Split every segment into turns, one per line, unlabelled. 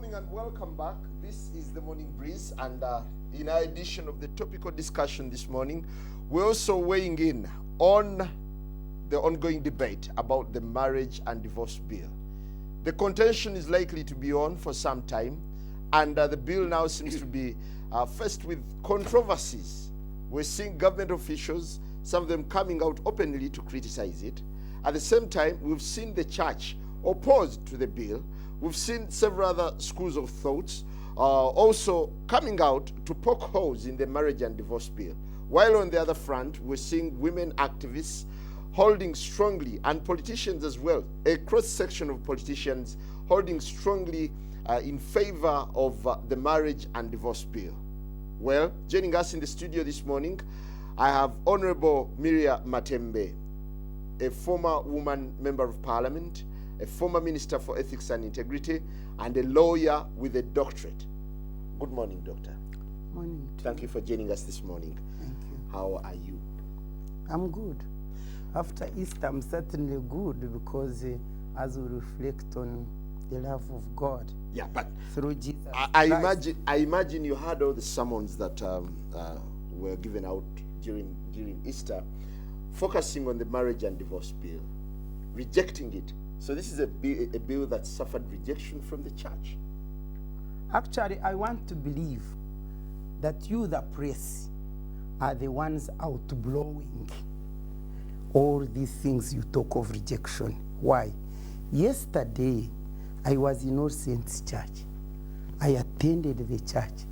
morning and welcome back. This is the Morning Breeze, and in our edition of the topical discussion this morning, we're also weighing in on the ongoing debate about the marriage and divorce bill. The contention is likely to be on for some time, and the bill now seems to be faced with controversies. We're seeing government officials, some of them coming out openly to criticize it. At the same time, we've seen the church opposed to the bill. We've seen several other schools of thoughts also coming out to poke holes in the marriage and divorce bill. While on the other front, we're seeing women activists holding strongly, and politicians as well, a cross-section of politicians holding strongly in favor of the marriage and divorce bill. Well, joining us in the studio this morning, I have Honorable Miria Matembe, a former woman member of parliament, a former minister for ethics and integrity, and a lawyer with a doctorate. Good morning, doctor.
Morning.
Thank you for joining us this morning.
Thank you.
How are you?
I'm good. After Easter, I'm certainly good because as we reflect on the love of God.
Yeah, but
through Jesus.
I imagine you heard all the sermons that were given out during Easter, focusing on the marriage and divorce bill, rejecting it. So this is a bill that suffered rejection from the church.
Actually, I want to believe that you, the press, are the ones out blowing all these things you talk of rejection. Why? Yesterday, I was in All Saints Church. I attended the church.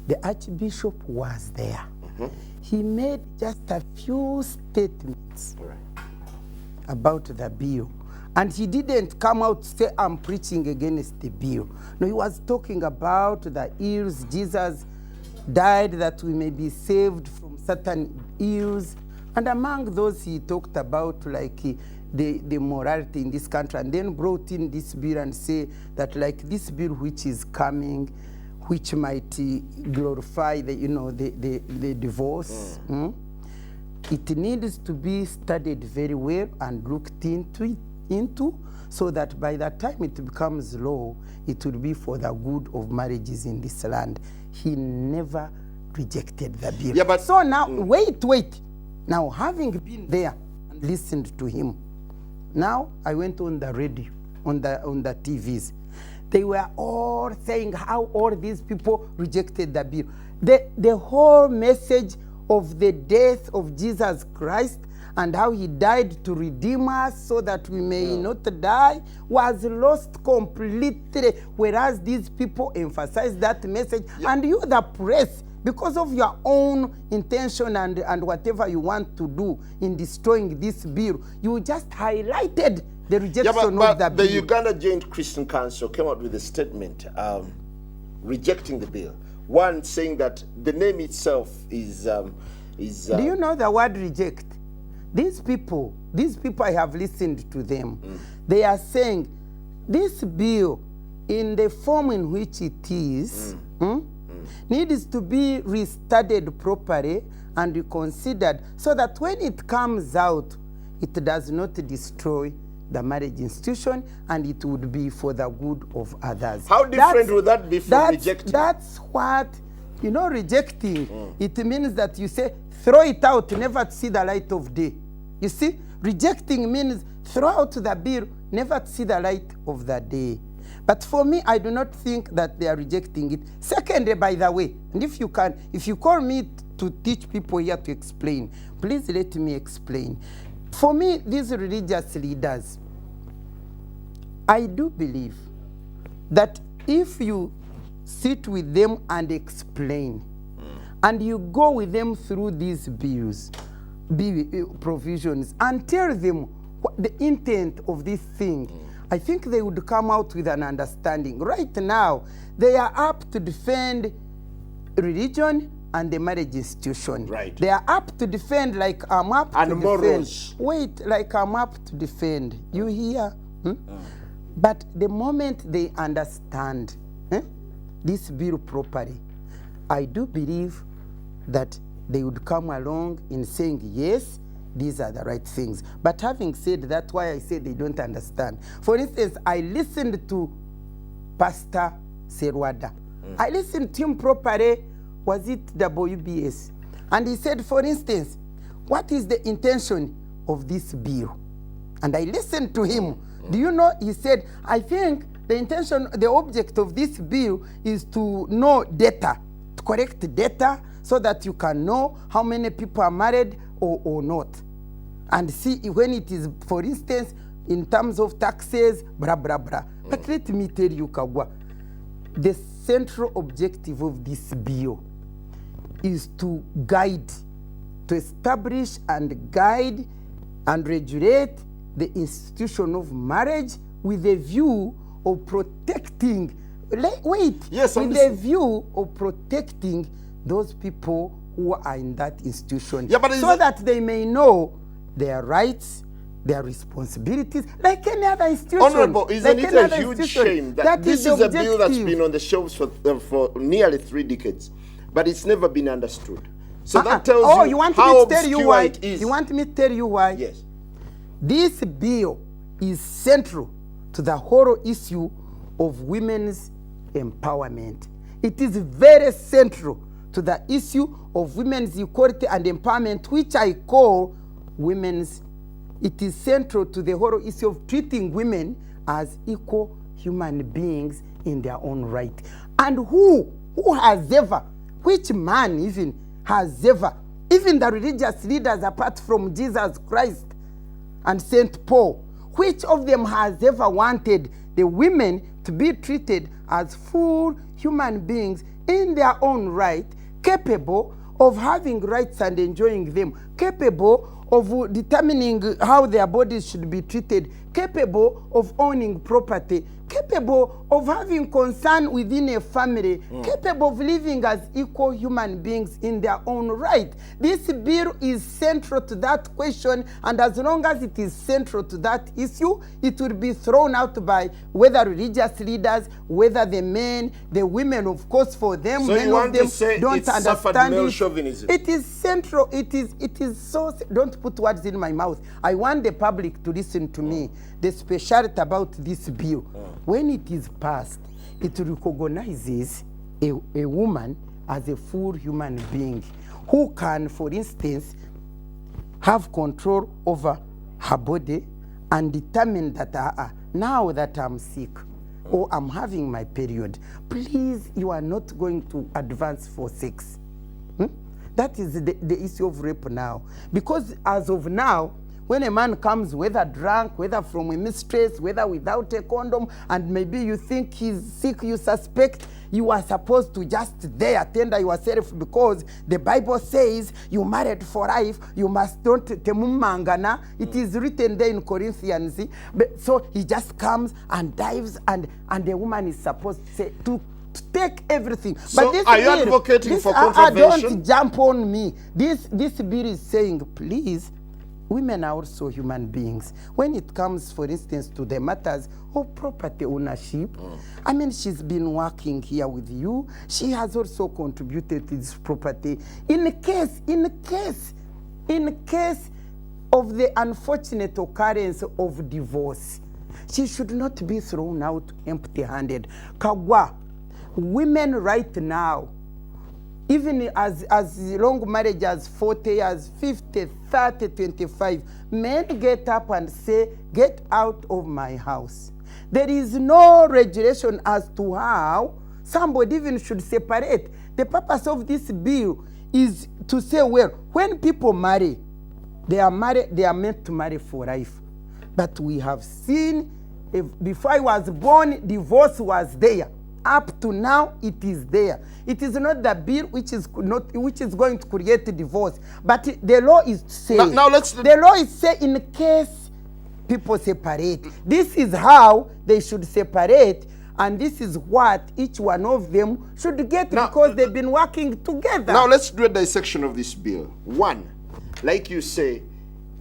The Archbishop was there. Mm-hmm. He made just a few statements about the bill. And he didn't come out to say, I'm preaching against the bill. No, he was talking about the ills. Jesus died that we may be saved from certain ills. And among those, he talked about like the morality in this country, and then brought in this bill and say that like this bill which is coming, which might glorify the divorce. It needs to be studied very well and looked into so that by the time it becomes law, it will be for the good of marriages in this land. He never rejected the bill.
Yeah, but
so now, wait. Now, having been there and listened to him, now I went on the radio, on the TVs. They were all saying how all these people rejected the bill. The whole message of the death of Jesus Christ and how he died to redeem us so that we may not die was lost completely, whereas these people emphasize that message. And you, the press, because of your own intention and whatever you want to do in destroying this bill, you just highlighted the rejection of the bill.
The Uganda Joint Christian Council came out with a statement rejecting the bill. One saying that the name itself is do
you know the word reject? These people I have listened to them. They are saying this bill, in the form in which it is, needs to be restudied properly and reconsidered so that when it comes out, it does not destroy the marriage institution, and it would be for the good of others.
How different would that be from rejecting?
That's what, rejecting. It means that you say, throw it out, never to see the light of day. You see, rejecting means throw out the bill, never to see the light of the day. But for me, I do not think that they are rejecting it. Secondly, by the way, and if you call me to teach people here to explain, please let me explain. For me, these religious leaders, I do believe that if you sit with them and explain, and you go with them through these bills, provisions, and tell them what the intent of this thing, I think they would come out with an understanding. Right now, they are up to defend religion and the marriage institution.
Right.
They are up to defend like I'm up
and
to
morals.
defend. Wait, like I'm up to defend. You hear? But the moment they understand this bill properly, I do believe that they would come along in saying, yes, these are the right things. But having said that, why I say they don't understand. For instance, I listened to Pastor Serwada. I listened to him properly. Was it WBS? And he said, for instance, what is the intention of this bill? And I listened to him. Do you know, he said, I think the intention, the object of this bill is to know data, to correct data so that you can know how many people are married or not. And see when it is, for instance, in terms of taxes, blah, blah, blah. But let me tell you, Kaggwa, the central objective of this bill is to guide, to establish and guide and regulate the institution of marriage with a view of protecting,
Yes,
with a view of protecting those people who are in that institution, so that they may know their rights, their responsibilities, like any other institution.
Honorable, isn't it a huge shame that this is a bill that's been on the shelves for nearly 3 decades, but it's never been understood? So that tells you how obscure it is.
You want me to tell you why?
Yes.
This bill is central to the whole issue of women's empowerment. It is very central to the issue of women's equality and empowerment, which I call women's. It is central to the whole issue of treating women as equal human beings in their own right. And who has ever, which man even has ever, even the religious leaders apart from Jesus Christ and St. Paul, which of them has ever wanted the women to be treated as full human beings in their own right, capable of having rights and enjoying them, capable of determining how their bodies should be treated, capable of owning property, capable of having concern within a family, capable of living as equal human beings in their own right. This bill is central to that question, and as long as it is central to that issue, it will be thrown out by whether religious leaders, whether the men, the women, of course, for them,
so
many
you want
of them
to say
don't
it's
understand
male
it.
chauvinism?
It is central. It is so. Don't put words in my mouth. I want the public to listen to me. The speciality about this bill, when it is passed, it recognizes a woman as a full human being who can, for instance, have control over her body and determine that now that I'm sick or I'm having my period, please, you are not going to advance for sex. That is the issue of rape now. Because as of now, when a man comes, whether drunk, whether from a mistress, whether without a condom, and maybe you think he's sick, you suspect, you are supposed to just there tender yourself, because the Bible says you married for life, you must don't temumangana. It is written there in Corinthians. So he just comes and dives, and the woman is supposed to say, to take everything.
So
but this
are you
bill,
advocating for contravention?
Don't jump on me. This bill is saying, please, women are also human beings. When it comes, for instance, to the matters of property ownership, I mean, she's been working here with you. She has also contributed to this property. In case of the unfortunate occurrence of divorce, she should not be thrown out empty-handed. Kaggwa, women right now, even as long marriage as 40 years, 50, 30, 25, men get up and say, get out of my house. There is no regulation as to how somebody even should separate. The purpose of this bill is to say, well, when people marry, they are meant to marry for life. But we have seen, before I was born, divorce was there. Up to now, it is there. It is not the bill which is going to create a divorce, but the law is saying. The law is saying, in case people separate, this is how they should separate, and this is what each one of them should get, because they've been working together.
Now let's do a dissection of this bill. One, like you say,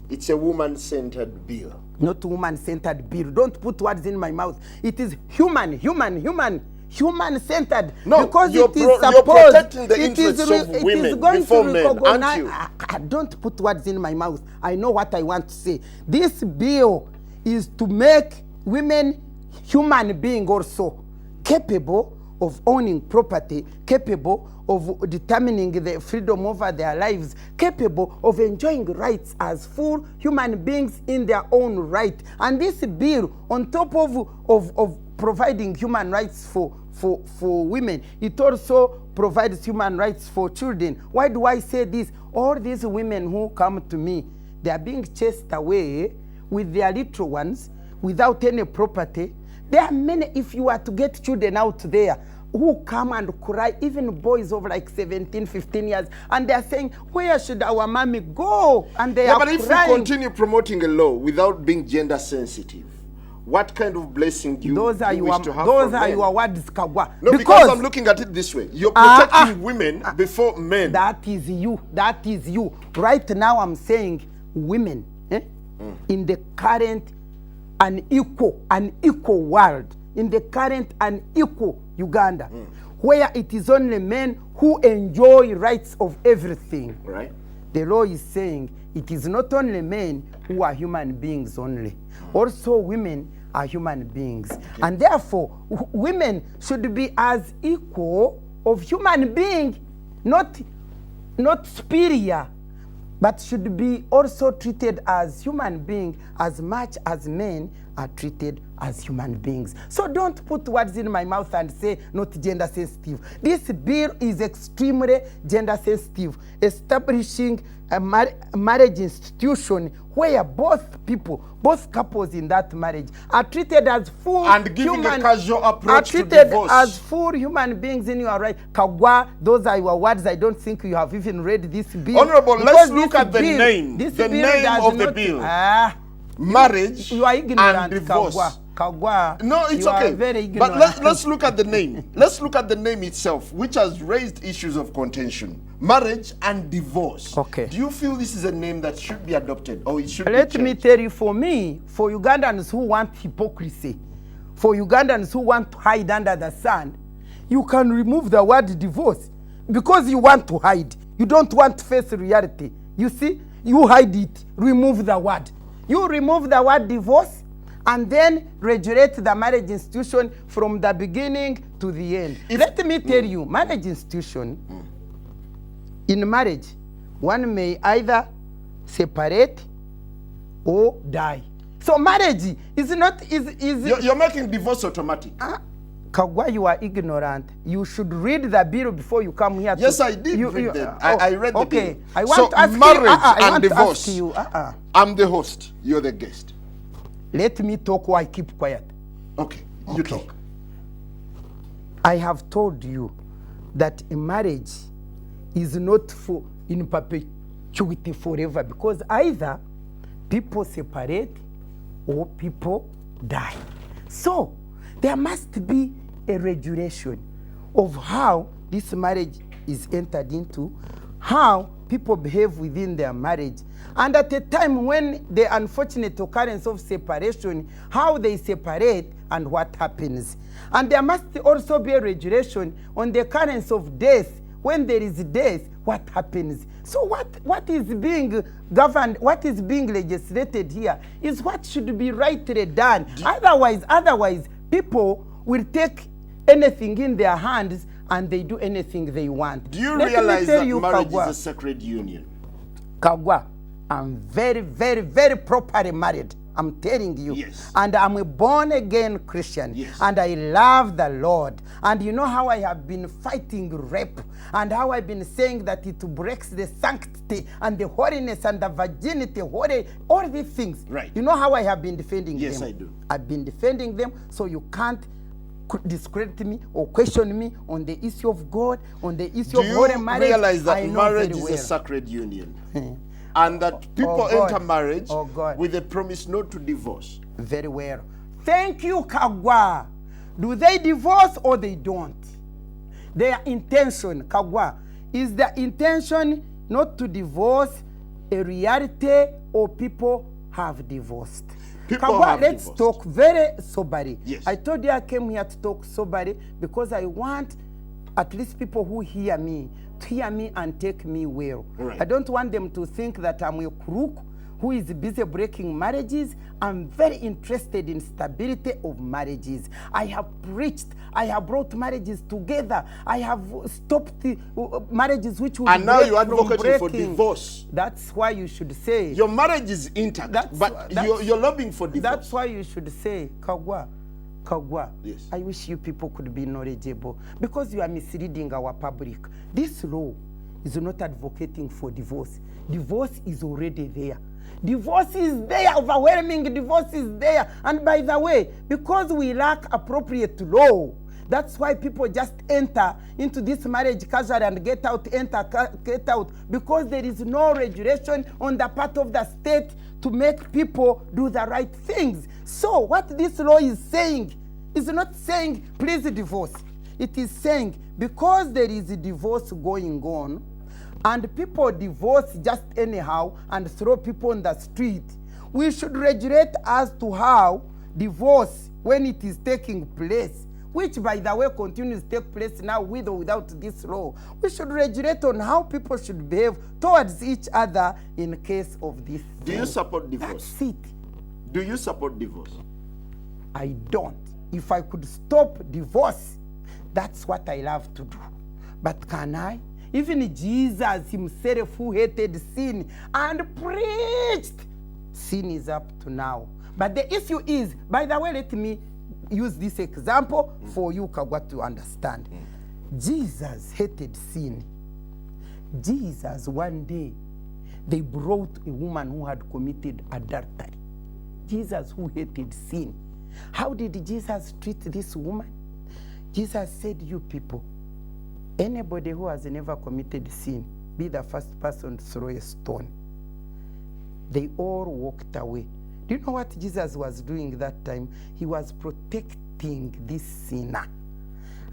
it's a woman-centered bill.
Not woman-centered bill. Don't put words in my mouth. It is human-centered.
No,
because
you're protecting the interests of women before men, aren't you?
Don't put words in my mouth. I know what I want to say. This bill is to make women human beings also, capable of owning property, capable of determining the freedom over their lives, capable of enjoying rights as full human beings in their own right. And this bill, on top of providing human rights for women, it also provides human rights for children. Why do I say this? All these women who come to me, they are being chased away with their little ones without any property. There are many, if you are to get children out there who come and cry, even boys of like 17, 15 years, and they are saying, where should our mommy go? And they are
but
crying.
if we continue promoting a law without being gender sensitive, what kind of blessing do you wish to have
those
from
are
men?
your words, Kaggwa.
No, because I'm looking at it this way. You're protecting women before men.
That is you. That is you. Right now I'm saying women in the current unequal world, in the current unequal Uganda, where it is only men who enjoy rights of everything.
Right.
The law is saying it is not only men who are human beings only. Also women are human beings. Okay. And therefore, women should be as equal of human being, not superior, but should be also treated as human being as much as men are treated as human beings. So don't put words in my mouth and say not gender sensitive. This bill is extremely gender sensitive, establishing a marriage institution where both couples in that marriage are treated as full
and giving a casual approach to
treated
divorce.
As full human beings in your right. Kaggwa, those are your words. I don't think you have even read this bill.
Honorable, let's look at the name.
The
name of the bill. Marriage
you are ignorant,
and divorce.
Kaggwa.
No, it's
you
okay.
Are very ignorant.
But let's look at the name. Let's look at the name itself, which has raised issues of contention. Marriage and divorce.
Okay.
Do you feel this is a name that should be adopted or it should be changed?
Let me tell you, for me, for Ugandans who want hypocrisy, for Ugandans who want to hide under the sun, you can remove the word divorce because you want to hide. You don't want to face reality. You see, you hide it, remove the word. You remove the word divorce and then regulate the marriage institution from the beginning to the end. Let me tell you, marriage institution, in marriage, one may either separate or die. So marriage is not,
You're making divorce automatic.
Kaggwa, you are ignorant. You should read the bill before you come here.
Yes, I did read them. I read the bill.
Okay, I want to ask
marriage
you,
and divorce.
To ask you,
I'm the host. You're the guest.
Let me talk or I keep quiet.
Okay, you talk.
I have told you that a marriage is not for in perpetuity forever, because either people separate or people die. So there must be a regulation of how this marriage is entered into, how people behave within their marriage, and at a time when the unfortunate occurrence of separation, how they separate and what happens. And there must also be a regulation on the occurrence of death. When there is death, what happens? So what is being governed, what is being legislated here is what should be rightly done. Otherwise, people will take anything in their hands and they do anything they want.
Do you realize that marriage is a sacred union?
Kaggwa, I'm very, very, very properly married. I'm telling you.
Yes.
And I'm a born-again Christian.
Yes.
And I love the Lord. And you know how I have been fighting rape, and how I've been saying that it breaks the sanctity and the holiness and the virginity, all these things.
Right.
You know how I have been defending them?
Yes, I do.
I've been defending them, so you can't discredit me or question me on the issue of God, on the issue of holy marriage.
Do you realize that marriage is
well.
a sacred union? And that people enter marriage with a promise not to divorce.
Very well. Thank you, Kaggwa. Do they divorce or they don't? Their intention, Kaggwa, is the intention not to divorce a reality, or people have divorced? Kaggwa, let's talk very soberly.
Yes.
I told you I came here to talk soberly because I want at least people who hear me to hear me and take me well.
Right.
I don't want them to think that I'm a crook who is busy breaking marriages. I'm very interested in stability of marriages. I have preached. I have brought marriages together. I have stopped the marriages which would
And now
break
you're
from
advocating for
breaking.
divorce.
That's why you should say.
Your marriage is intact, but you're lobbying for divorce.
That's why you should say, Kaggwa,
Yes.
I wish you people could be knowledgeable, because you are misleading our public. This law is not advocating for divorce. Divorce is already there. Divorce is there, overwhelming divorce is there. And by the way, because we lack appropriate law, that's why people just enter into this marriage casually and get out, get out, because there is no regulation on the part of the state to make people do the right things. So what this law is saying is not saying please divorce. It is saying because there is a divorce going on, and people divorce just anyhow and throw people on the street, we should regulate as to how divorce, when it is taking place, which by the way continues to take place now with or without this law, we should regulate on how people should behave towards each other in case of this.
Do you support divorce?
That's it.
Do you support divorce?
I don't. If I could stop divorce, that's what I love to do. But can I? Even Jesus himself, who hated sin and preached, sin is up to now. But the issue is, by the way, let me use this example for you, Kaggwa, to understand. Jesus hated sin. Jesus, one day, they brought a woman who had committed adultery. Jesus, who hated sin. How did Jesus treat this woman? Jesus said, you people, anybody who has never committed sin, be the first person to throw a stone. They all walked away. Do you know what Jesus was doing that time? He was protecting this sinner.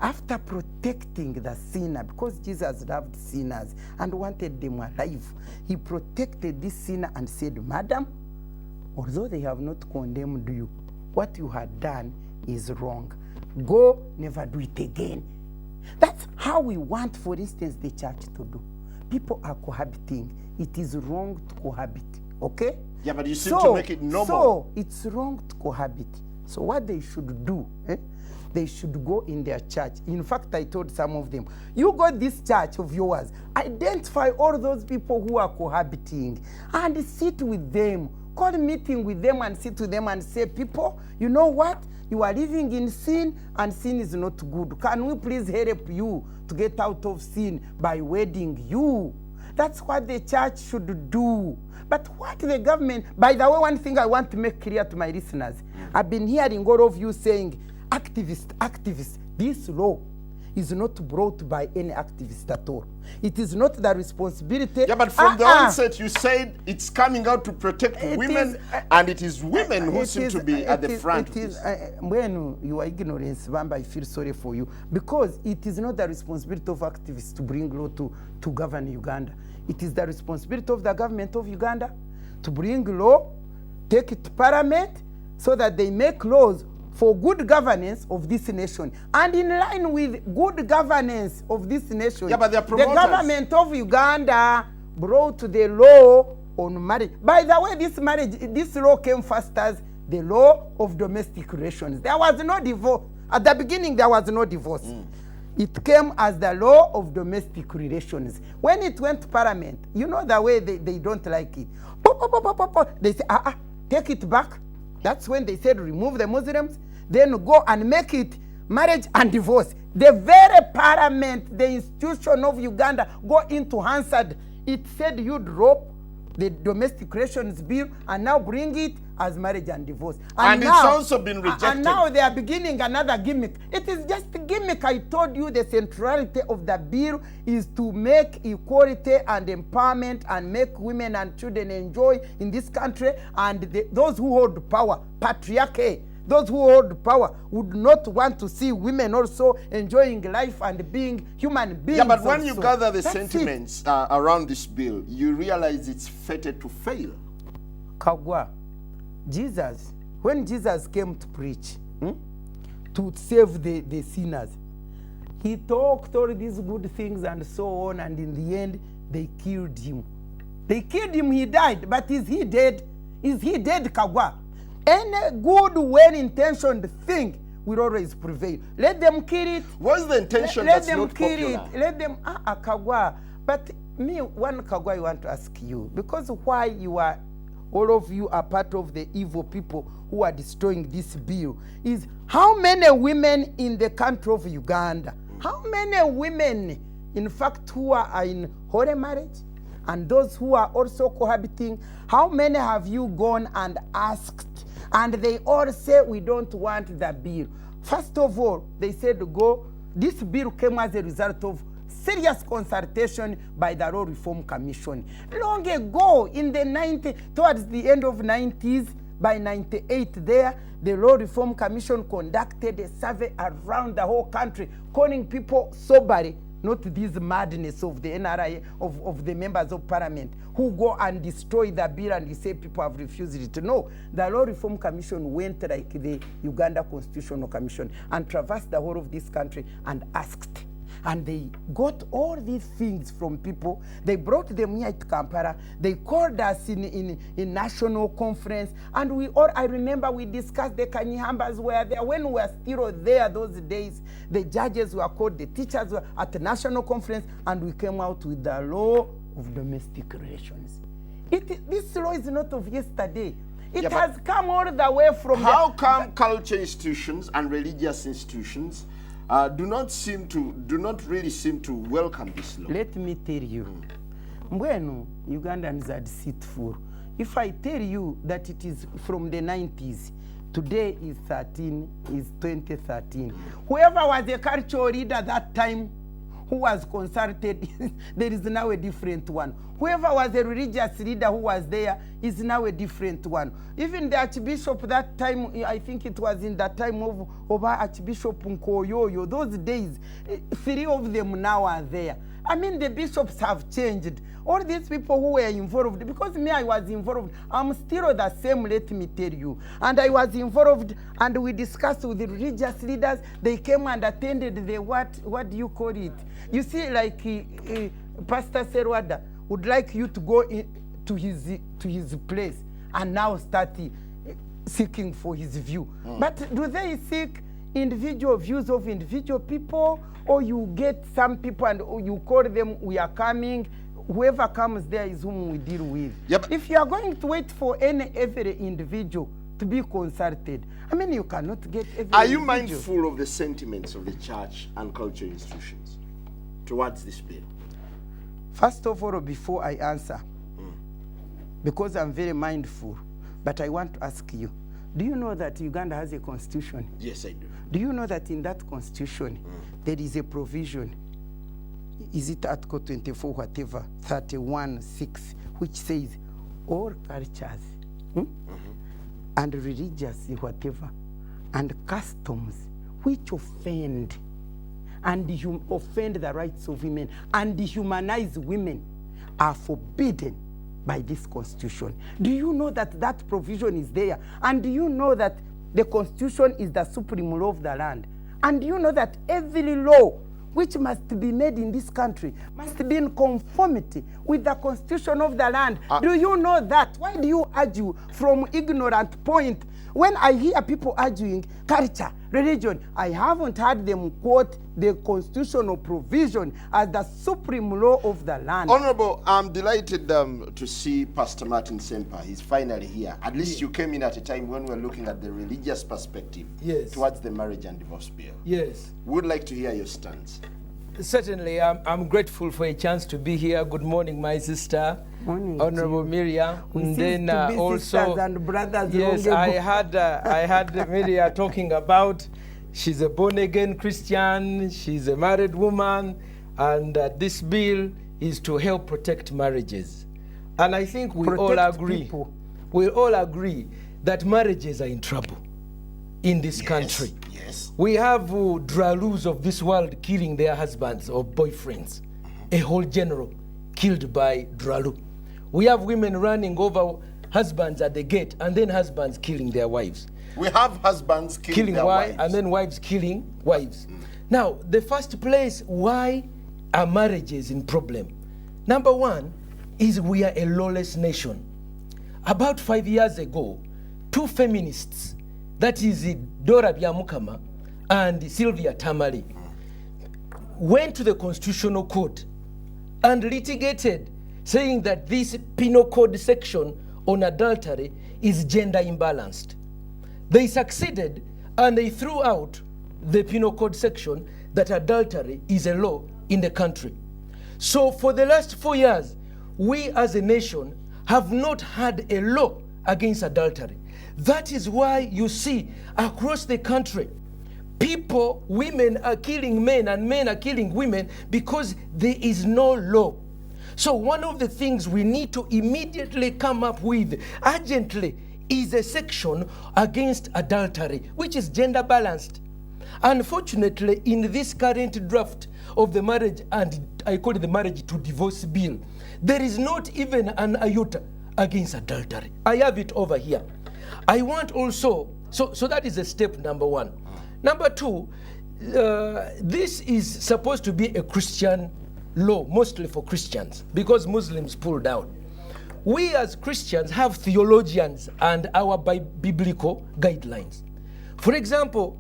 After protecting the sinner, because Jesus loved sinners and wanted them alive, he protected this sinner and said, Madam, although they have not condemned you, what you had done is wrong. Go, never do it again. That's how we want, for instance, the church to do. People are cohabiting. It is wrong to cohabit, okay?
Yeah, but you seem to make it normal.
So it's wrong to cohabit. So what they should do, they should go in their church. In fact, I told some of them, you go this church of yours, identify all those people who are cohabiting and sit with them. Call a meeting with them and sit with them and say, people, you know what? You are living in sin and sin is not good. Can we please help you to get out of sin by wedding you? That's what the church should do. But what the government, by the way, one thing I want to make clear to my listeners, I've been hearing all of you saying, activists, this law is not brought by any activist at all. It is not the responsibility.
Yeah, but from the onset, you said it's coming out to protect women, and it is women who seem to be at the front.
When you are ignorant, Bamba, I feel sorry for you, because it is not the responsibility of activists to bring law to govern Uganda. It is the responsibility of the government of Uganda to bring law, take it to Parliament, so that they make laws for good governance of this nation. And in line with good governance of this nation,
yeah, but the
government of Uganda brought the law on marriage. By the way, this law came first as the law of domestic relations. There was no divorce. At the beginning, there was no divorce. It came as the law of domestic relations. When it went to Parliament, you know the way they don't like it. They say, take it back. That's when they said remove the Muslims, then go and make it marriage and divorce. The very Parliament, the institution of Uganda, go into Hansard. It said you drop the domestic relations bill and now bring it as marriage and divorce.
And now, it's also been rejected.
And now they are beginning another gimmick. It is just a gimmick. I told you the centrality of the bill is to make equality and empowerment and make women and children enjoy in this country. And those who hold power, patriarchy, those who hold power would not want to see women also enjoying life and being human beings.
Yeah, but when
also.
You gather the sentiments around this bill, you realize it's fated to fail.
Kaggwa, Jesus, when Jesus came to preach, to save the sinners, he talked all these good things and so on, and in the end, they killed him. They killed him, he died. But is he dead? Is he dead, Kaggwa? Any good, well-intentioned thing will always prevail. Let them kill it.
What's the intention
Let
that's
them
not
kill
popular?
it. Let them, Kaggwa. But me, one Kaggwa, I want to ask you, because why you are, all of you are part of the evil people who are destroying this bill, is how many women in the country of Uganda, how many women, in fact, who are in holy marriage, and those who are also cohabiting, how many have you gone and asked? And they all say, we don't want the bill. First of all, they said, go. This bill came as a result of serious consultation by the Law Reform Commission. Long ago, in the 90s, towards the end of 90s, by 98 there, the Law Reform Commission conducted a survey around the whole country, calling people soberly, not this madness of the NRA, of the members of parliament, who go and destroy the bill and say people have refused it. No, the Law Reform Commission went like the Uganda Constitutional Commission and traversed the whole of this country and asked. And they got all these things from people. They brought them here to Kampala. They called us in national conference. And we all, I remember we discussed, the Kanyihambas were there. When we were still there those days, the judges were called, the teachers were at the national conference, and we came out with the law of domestic relations. This law is not of yesterday. It has come all the way from
how come culture institutions and religious institutions do not really seem to welcome this law?
Let me tell you, Mbwenu, Ugandans are deceitful. If I tell you that it is from the 90s, today is 2013. Whoever was the cultural leader that time, who was consulted, there is now a different one. Whoever was a religious leader who was there is now a different one. Even the Archbishop that time, I think it was in the time of Archbishop Nkoyoyo, those days, 3 of them now are there. I mean, the bishops have changed. All these people who were involved, because me, I was involved, I'm still the same, let me tell you. And I was involved, and we discussed with the religious leaders. They came and attended the, what do you call it? You see, like Pastor Serwada would like you to go to his place and now start seeking for his view. But do they seek individual views of individual people, or you get some people and you call them, we are coming, whoever comes there is whom we deal with? Yep. If you are going to wait for every individual to be consulted, I mean, you cannot get every
Are you
individual.
mindful of the sentiments of the church and cultural institutions towards this bill?
First of all, before I answer, because I'm very mindful, but I want to ask you, do you know that Uganda has a constitution?
Yes, I do.
Do you know that in that constitution, there is a provision, is it Article 24, whatever, 31(6), which says all cultures and religious whatever, and customs which offend and offend the rights of women and dehumanize women are forbidden by this constitution. Do you know that that provision is there? And do you know that the constitution is the supreme law of the land? And do you know that every law which must be made in this country must be in conformity with the constitution of the land? Do you know that? Why do you argue from ignorant point? When I hear people arguing culture, religion, I haven't heard them quote the constitutional provision as the supreme law of the land.
Honorable, I'm delighted to see Pastor Martin Semper. He's finally here. At least you came in at a time when we're looking at the religious perspective towards the marriage and divorce bill.
Yes.
Would like to hear your stance.
Certainly, I'm grateful for a chance to be here. Good morning, my sister,
Morning,
Honorable Miriam.
And then also, and brothers,
yes, I had Miriam talking about she's a born-again Christian, she's a married woman, and this bill is to help protect marriages. And I think we all agree that marriages are in trouble in this country.
Yes.
We have dralus of this world killing their husbands or boyfriends. A whole general killed by dralu. We have women running over husbands at the gate, and then husbands killing their wives.
We have husbands killing their wives.
And then wives killing wives. Now, the first place, why are marriages in problem? Number one, is we are a lawless nation. About 5 years ago, two feminists, that is Dora Byamukama and Sylvia Tamale, went to the Constitutional Court and litigated, saying that this penal code section on adultery is gender imbalanced. They succeeded, and they threw out the penal code section that adultery is a law in the country. So for the last 4 years, we as a nation have not had a law against adultery. That is why you see across the country, people, women are killing men and men are killing women because there is no law. So one of the things we need to immediately come up with urgently is a section against adultery, which is gender balanced. Unfortunately, in this current draft of the marriage, and I call it the marriage to divorce bill, there is not even an iota against adultery. I have it over here. I want also, so that is a step number one. Number two, this is supposed to be a Christian law, mostly for Christians, because Muslims pulled out. We as Christians have theologians and our biblical guidelines. For example,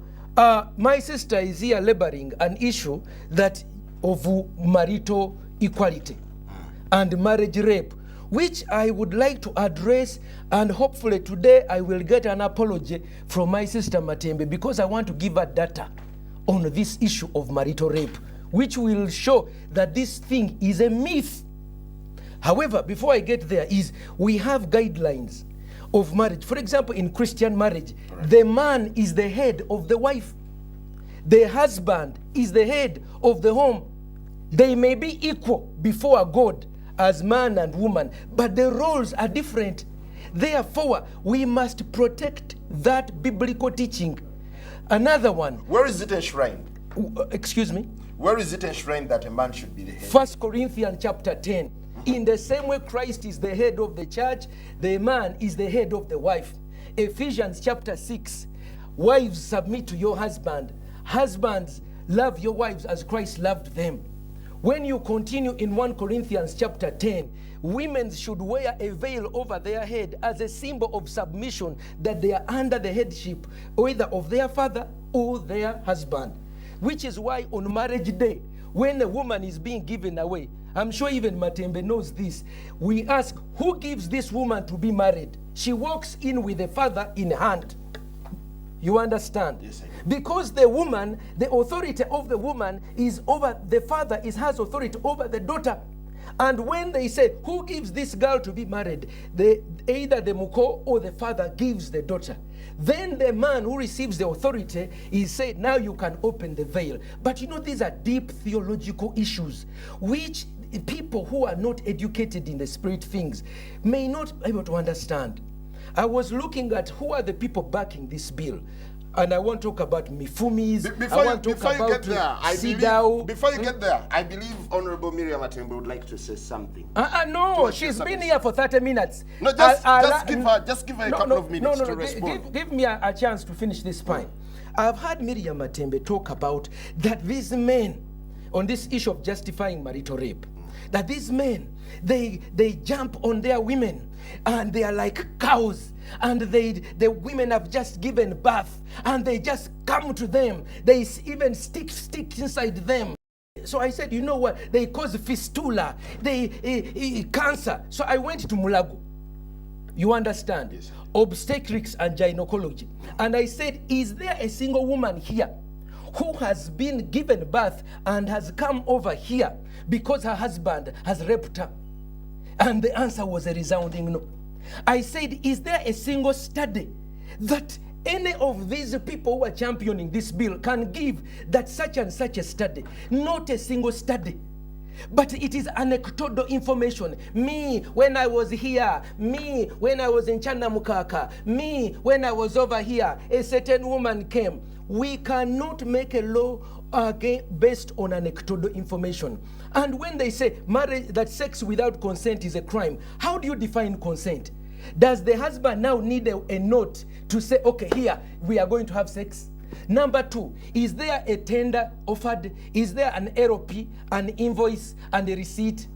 my sister is here laboring an issue that of marital equality and marriage rape, which I would like to address, and hopefully today I will get an apology from my sister Matembe, because I want to give her data on this issue of marital rape, which will show that this thing is a myth. However, before I get there, we have guidelines of marriage. For example, in Christian marriage, the man is the head of the wife. The husband is the head of the home. They may be equal before God as man and woman, but the roles are different. Therefore, we must protect that biblical teaching. Another one.
Where is it enshrined?
Excuse me?
Where is it enshrined that a man should be the head?
1 Corinthians chapter 10. In the same way Christ is the head of the church, the man is the head of the wife. Ephesians chapter 6. Wives, submit to your husband. Husbands, love your wives as Christ loved them. When you continue in 1 Corinthians chapter 10, women should wear a veil over their head as a symbol of submission, that they are under the headship either of their father or their husband. Which is why on marriage day, when a woman is being given away, I'm sure even Matembe knows this, we ask, who gives this woman to be married? She walks in with the father in hand. You understand?
Yes, I do.
Because the woman, the authority of the woman is over the father, has authority over the daughter. And when they say, who gives this girl to be married? Either the muko or the father gives the daughter. Then the man who receives the authority is said, now you can open the veil. But you know, these are deep theological issues, which people who are not educated in the spirit things may not be able to understand. I was looking at who are the people backing this bill. And I want to talk about Mifumis.
Before you get there, I believe Honorable Miriam Matembe would like to say something.
No, she's been here for 30 minutes.
No, just give her a couple of minutes to respond.
Give me a chance to finish this point. I've heard Miriam Matembe talk about that these men, on this issue of justifying marital rape, that these men, they jump on their women and they are like cows, and the women have just given birth and they just come to them, they even stick inside them. So I said, you know what, they cause fistula, cancer. So I went to Mulago, you understand?
Yes.
Obstetrics and gynecology, and I said, is there a single woman here who has been given birth and has come over here because her husband has raped her? And the answer was a resounding no. I said, is there a single study that any of these people who are championing this bill can give that such and such a study? Not a single study. But it is anecdotal information. Me, when I was here. Me, when I was in Chanamukaka. Me, when I was over here. A certain woman came. We cannot make a law based on anecdotal information. And when they say marriage, that sex without consent is a crime, how do you define consent? Does the husband now need a note to say, okay, here, we are going to have sex? Number two, is there a tender offered? Is there an LP, an invoice, and a receipt?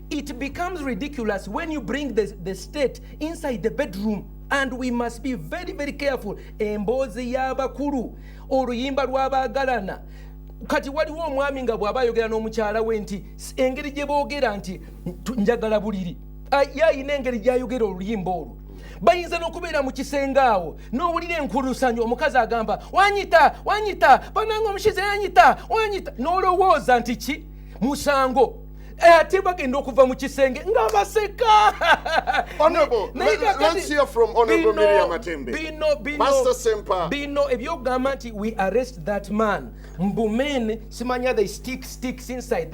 it becomes ridiculous when you bring the state inside the bedroom. And we must be very, very careful. Emboozi y'abakulu, oluyimba lw'abaagalana. Kati waliwo omwami nga bw'aba ayogera n'omukyala we nti engeri gye boogera nti njagala buliri. Ye ayina engeri gy'ayogera oluyimba olwo. Bayinza n'okubeera mu kisenge awo n'owulira enkulusanyo omukazi agamba wanyita bananga omushize yanyita n'olowooza nti ki musango ate bagenda okuva mu kisenge nga baseka.
Honorable, let's hear from Honorable Miriam Matembe. Pastor Sempa.
Bino ebyogamba nti we arrest that man. Mbumen simanya they stick sticks inside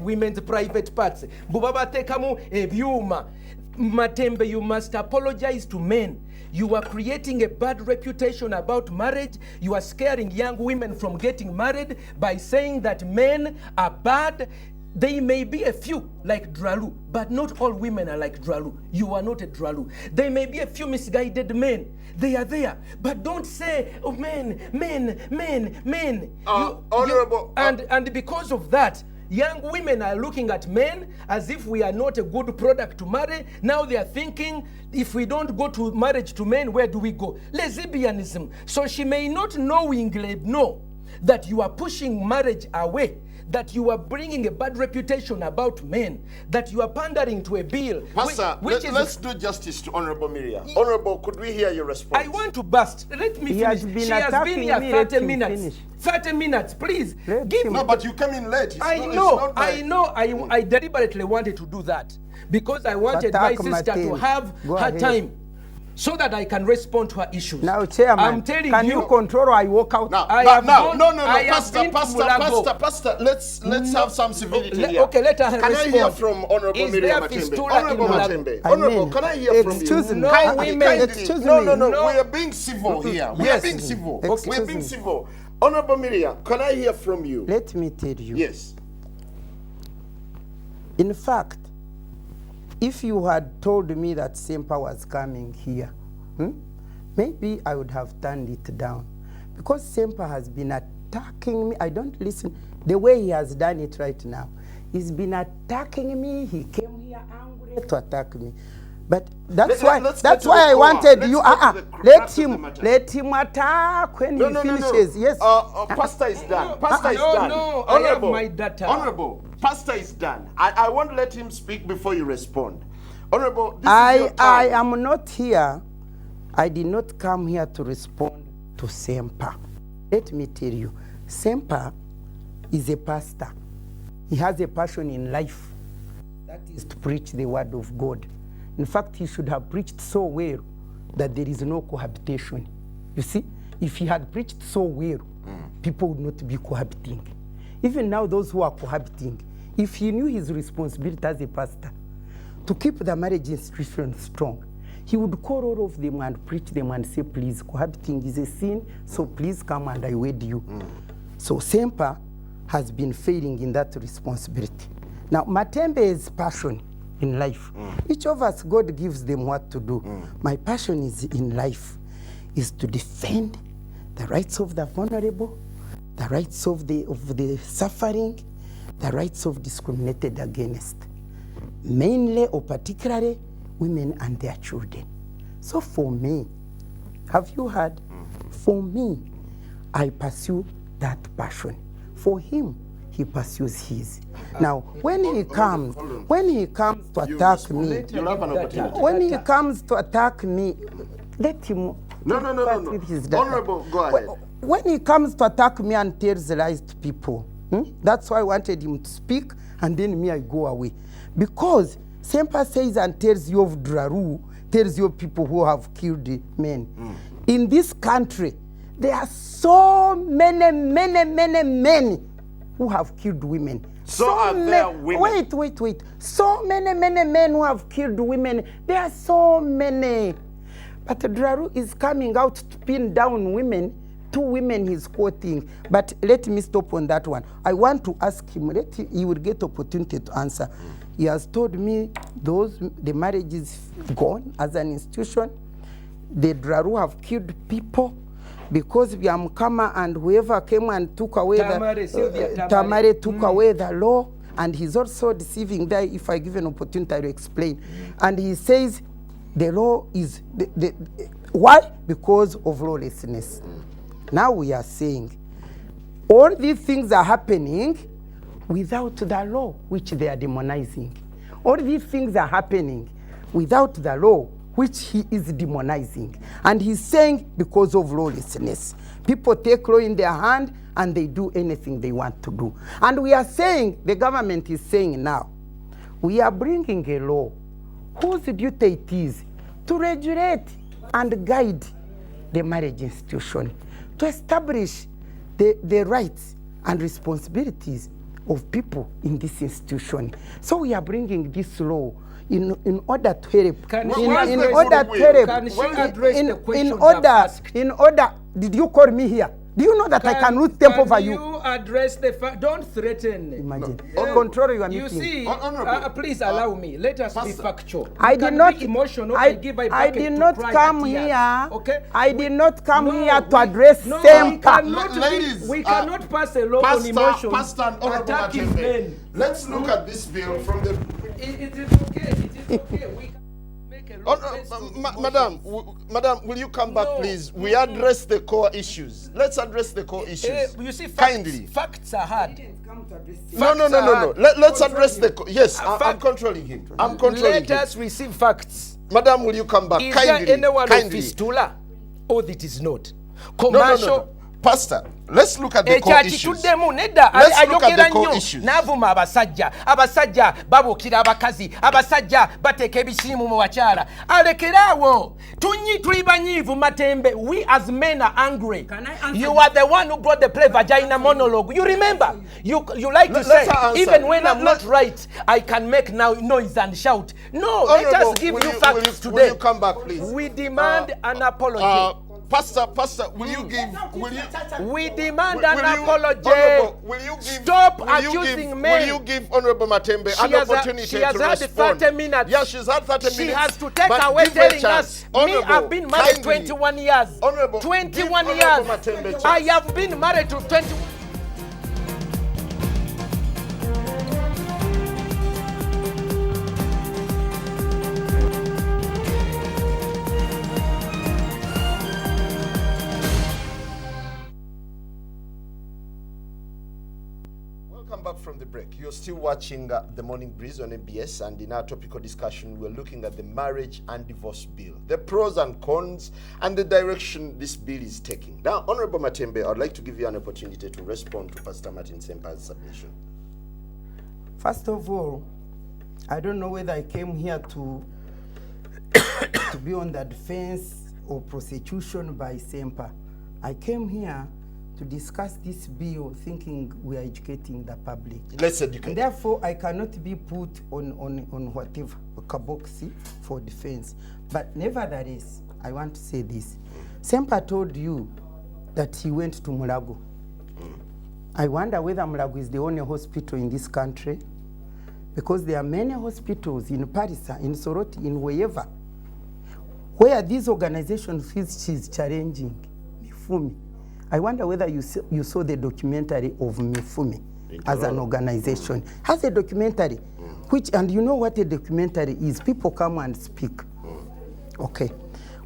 women's private parts. Bubabatekamu ebyuma. Matembe, you must apologize to men. You are creating a bad reputation about marriage. You are scaring young women from getting married by saying that men are bad. They may be a few like Dralu, but not all women are like Dralu. You are not a Dralu. There may be a few misguided men. They are there. But don't say, oh, men.
Honorable.
And because of that, young women are looking at men as if we are not a good product to marry. Now they are thinking, if we don't go to marriage to men, where do we go? Lesbianism. So she may not knowingly know that you are pushing marriage away, that you are bringing a bad reputation about men, that you are pandering to a bill.
Pastor, let's do justice to Honorable Miriam. Honorable, could we hear your response?
I want to burst. Let me finish. She has been here 30 minutes. Finish. 30 minutes, please.
No, but you came in late.
I know. I deliberately wanted to do that because I wanted my sister to have her time so that I can respond to her issues.
Now, Chairman,
I'm telling
can you control or I walk out?
No, Pastor, let's have some civility here.
Okay, let her respond.
Can I hear from Honorable Miriam Matembe? Honorable, can I hear from you? No, we are being civil here. We are being civil. We are being civil. Honorable Miriam, can I hear from you?
Let me tell you.
Yes.
In fact, if you had told me that Sempa was coming here, maybe I would have turned it down. Because Sempa has been attacking me. I don't listen. The way he has done it right now, he's been attacking me. He came here angry to attack me. But that's why I wanted you. Let him attack when he finishes. Yes.
Pastor is done. Pastor is done.
No, I have my data.
Honorable, Pastor is done. I won't let him speak before you respond. Honorable, this is your time.
I am not here. I did not come here to respond to Sempa. Let me tell you, Sempa is a pastor. He has a passion in life. That is to preach the word of God. In fact, he should have preached so well that there is no cohabitation. You see, if he had preached so well, people would not be cohabiting. Even now, those who are cohabiting, if he knew his responsibility as a pastor to keep the marriage institution strong, he would call all of them and preach them and say, please, cohabiting is a sin, so please come and I wed you. So Sempa has been failing in that responsibility. Now, Matembe's passion in life. Each of us, God gives them what to do. My passion is in life is to defend the rights of the vulnerable, the rights of the suffering, the rights of discriminated against, mainly or particularly women and their children. So for me, have you heard? For me, I pursue that passion. For him, he pursues his. Now, when he comes to attack me, when he comes to attack me, let him.
No. Honorable, go ahead.
When he comes to attack me and tells lies to people, that's why I wanted him to speak, and then me, I go away. Because Sempa says and tells you of Draru, tells you people who have killed men. In this country, there are so many who have killed women.
So are there women?
Wait. So many men who have killed women. There are so many. But Draru is coming out to pin down women. 2 women he's quoting. But let me stop on that one. I want to ask him, he will get opportunity to answer. He has told me the marriage is gone as an institution. The Draru have killed people. Because Byamukama and whoever came and took away Tamare took away the law, and he's also deceiving there. If I give an opportunity to explain, and he says the law is why? Because of lawlessness. Now we are saying all these things are happening without the law, which they are demonizing. All these things are happening without the law, which he is demonizing. And he's saying because of lawlessness. People take law in their hand and they do anything they want to do. And we are saying, the government is saying now, we are bringing a law whose duty it is to regulate and guide the marriage institution, to establish the rights and responsibilities of people in this institution. So we are bringing this law in order to help.
Can
Well,
she
where's
address
the
the
goodwill?
Can she address the questions I've
order,
asked?
in order, did you call me here? Do you know that I can lose temper over you?
Can you address the fact? Don't threaten.
Imagine.
No.
Control your
You
meeting.
see,
Honorable,
please allow me. Let us be
Pastor,
factual.
I
You
did
can
not.
be emotional.
I
give a
I
bucket
did
to
not
cry
come
at tears.
here.
Okay.
I did not come
No,
here to
we-
address
no,
Semper.
we cannot be-
Ladies,
we cannot pass a law on
Pastor,
emotion.
Pastor and Honorable
attacking
Matembe,
men.
let's look at this bill from the...
It is okay. It is okay. We can make a law based on
Madam,
emotions.
Madam, will you come back,
No.
please? We address the core issues. Let's address the core issues.
You see,
kindly.
facts are hard.
No.
Facts are
Let's address the... Yes, I'm
Fact-
controlling him. I'm controlling
Let
him.
us receive facts.
Madam, will you come back?
Is
Kindly.
there anyone of
kindly.
fistula? Oh, it is not.
No.
Commercial.
Pastor, let's look at the core issues.
ekyakituddemu nedda
Let's look at
ayogera
the core
nnyo
issues.
n'avuma abasajja babuukira abakazi abasajja bateeka ebisiimu mu bakyala alekeraawo tuli banyiivu Matembe. We as men are angry. You are the one who brought the play vagina monologue. You remember, you like to
Let
say
her answer.
even when I'm
Let-
not right I can make now noise and shout. No, let
Honorable,
us give
will
you
you-
facts
will you-
today.
will you come back, please?
We demand an apology.
Pastor, will you give...
We demand
Will
an
you-
apology.
Honorable, will you give...
Stop
will you
accusing
give,
men.
Will you give Honorable Matembe an opportunity
she has
to
had
respond?
30 minutes.
Yeah, she's had 30
She
minutes.
has to take
but
away
give her a
telling
chance.
us, me,
Honorable,
I've been married
kindly.
21 years.
Honorable,
21
give
years.
Honorable Matembe a chance.
I have been married to 21.
Welcome back from the break. You're still watching The Morning Breeze on MBS, and in our topical discussion, we're looking at the marriage and divorce bill, the pros and cons, and the direction this bill is taking. Now, Honorable Matembe, I'd like to give you an opportunity to respond to Pastor Martin Semper's submission.
First of all, I don't know whether I came here to to be on the defense or prosecution by Semper. I came here to discuss this bill thinking we are educating the public.
Let's
And
educate.
therefore, I cannot be put on whatever kaboxy for defense. But nevertheless, I want to say this. Semper told you that he went to Mulago. I wonder whether Mulago is the only hospital in this country, because there are many hospitals in Paris, in Soroti, in wherever, where this organization feels she's challenging Mifumi. I wonder whether you saw the documentary of Mifumi as an organization. Has a documentary, which, and you know what a documentary is. People come and speak. Okay.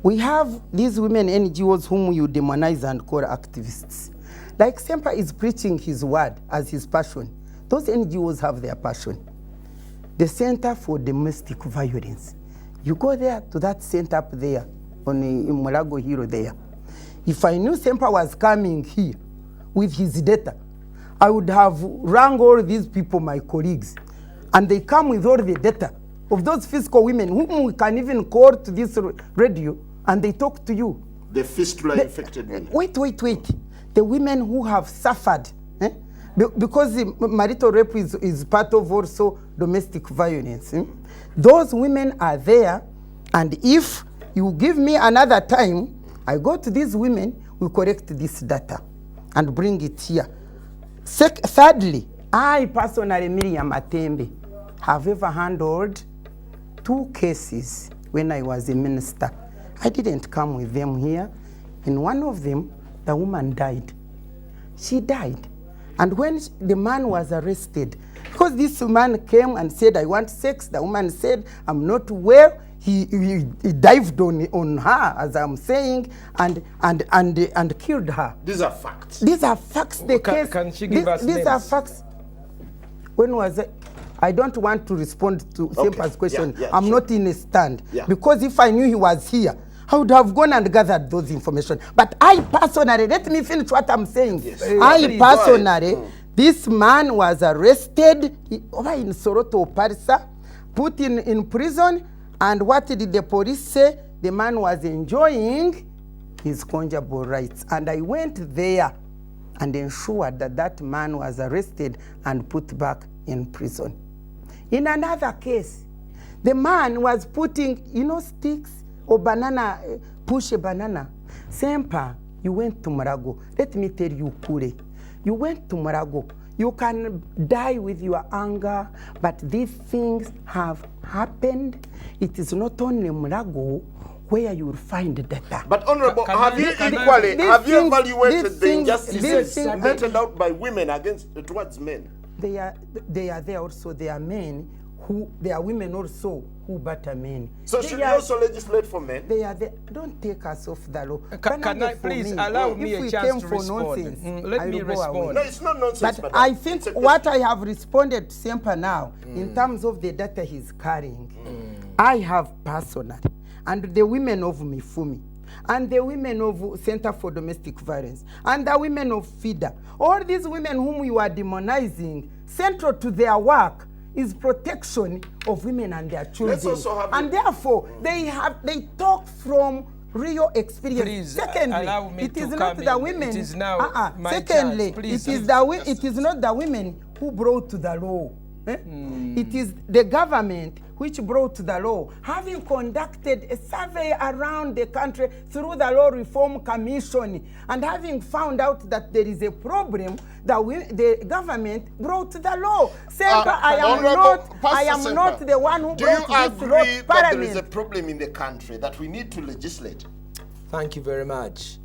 We have these women NGOs whom you demonize and call activists. Like Semper is preaching his word as his passion. Those NGOs have their passion. The Center for Domestic Violence. You go there to that center up there on in Mulago Hero there. If I knew Semper was coming here with his data, I would have rang all these people, my colleagues, and they come with all the data of those physical women whom we can even call to this radio, and they talk to you.
The fistula-infected women.
Wait. The women who have suffered, because marital rape is part of also domestic violence. Those women are there, and if you give me another time, I go to these women, we correct this data and bring it here. Thirdly, I personally, Miriam Matembe, have ever handled 2 cases when I was a minister. I didn't come with them here. In one of them, the woman died. She died. And when the man was arrested, because Because this man came and said, I want sex. The woman said, I'm not well. He dived on her, as I'm saying, and killed her.
These are facts.
These are facts. The case.
Can she give us
These
names?
are facts. When was it? I don't want to respond to Sempa's question. I'm
sure.
not in a stand.
Yeah.
Because if I knew he was here, I would have gone and gathered those information. But I personally, let me finish what I'm saying.
Yes.
I personally, this man was arrested over in Soroto, Parisa, put in prison, and what did the police say? The man was enjoying his conjugal rights. And I went there and ensured that that man was arrested and put back in prison. In another case, the man was putting, sticks or banana, push a banana. Sempa, you went to Marago. Let me tell you, Kure, you went to Marago. You can die with your anger, but these things have happened. It is not only Marago where you will find data.
But Honorable, have you evaluated the injustices meted out by women towards men?
They are there also. They are men there are women also who batter men.
So should we also legislate for men?
They are there. Don't take us off the law.
Can I please allow me a chance to respond? Let me respond.
No, it's not nonsense.
But I think what I have responded to Sempa now, in terms of the data he's carrying, I have personally, and the women of Mifumi, and the women of Center for Domestic Violence, and the women of FIDA, all these women whom you are demonizing, central to their work is protection of women and their children. And therefore, they talk from real experience.
Please,
secondly,
allow me
it is
to
not
come
the
in.
women.
It is now my
secondly,
chance. Please,
it is not the women who brought the law. It is the government which brought the law, having conducted a survey around the country through the Law Reform Commission, and having found out that there is a problem, the government brought the law. Sempa, I am not the one who brought this law.
Do you agree that there is a problem in the country that we need to legislate?
Thank you very much.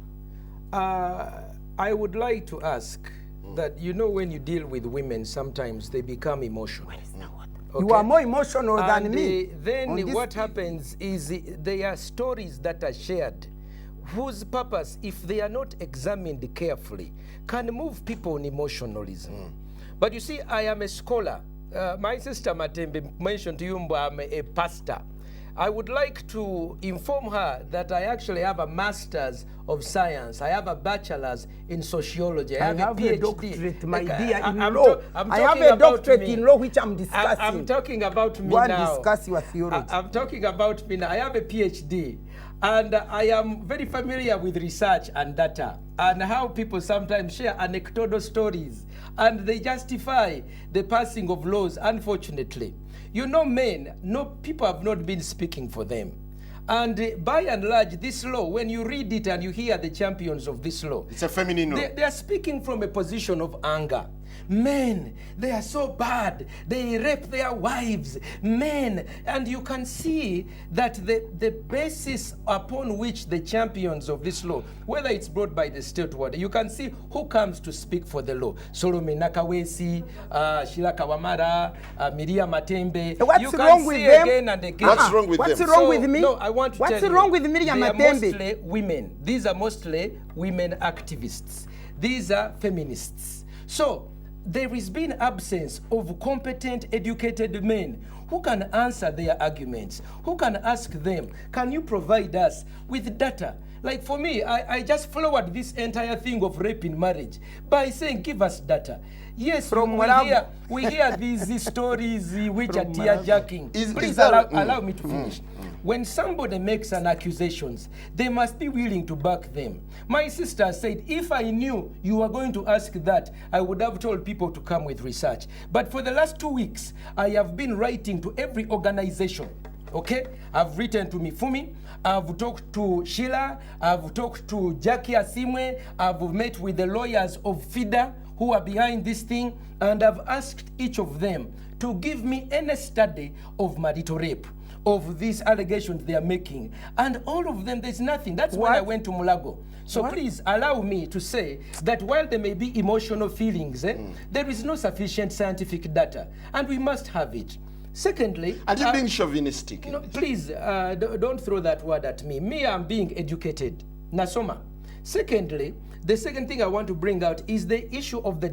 I would like to ask that, when you deal with women, sometimes they become emotional.
Okay. You are more emotional than me.
Then what happens is there are stories that are shared whose purpose, if they are not examined carefully, can move people in emotionalism. But you see, I am a scholar. My sister Matembe mentioned to you I'm a pastor. I would like to inform her that I actually have a master's of science. I have a bachelor's in sociology. I have a PhD.
Doctorate, my dear, in law. I have a doctorate in law, which I'm discussing.
I'm talking about me
now. Go
and
discuss your theology.
I'm talking about me now. I have a PhD. And I am very familiar with research and data and how people sometimes share anecdotal stories and they justify the passing of laws, unfortunately. People have not been speaking for them. And by and large, this law, when you read it and you hear the champions of this law,
it's a feminine law.
They are speaking from a position of anger. Men, they are so bad. They rape their wives. Men. And you can see that the basis upon which the champions of this law, whether it's brought by the state or whatever, you can see who comes to speak for the law. Solomon Nakawesi, Sheila Kawamara, Miriam Matembe.
What's wrong with them?
Again and again.
What's wrong with them?
What's wrong with me?
No, I want to tell you.
What's wrong with Miriam Matembe?
They are mostly women. These are mostly women activists. These are feminists. So, there has been absence of competent, educated men who can answer their arguments, who can ask them, can you provide us with data? Like for me, I just followed this entire thing of rape in marriage by saying, give us data. Yes, we hear these stories which are tear-jerking. Please allow me to finish. When somebody makes an accusation, they must be willing to back them. My sister said, if I knew you were going to ask that, I would have told people to come with research. But for the last 2 weeks, I have been writing to every organization. Okay? I've written to Mifumi, I've talked to Sheila, I've talked to Jackie Asimwe, I've met with the lawyers of FIDA who are behind this thing, and I've asked each of them to give me any study of marital rape. of these allegations they are making. And all of them, there's nothing. That's when I went to Mulago. So please allow me to say that while there may be emotional feelings, there is no sufficient scientific data, and we must have it. Secondly,
and you're being chauvinistic.
No, please, don't throw that word at me. Me, I'm being educated. Nasoma. Secondly, the second thing I want to bring out is the issue of the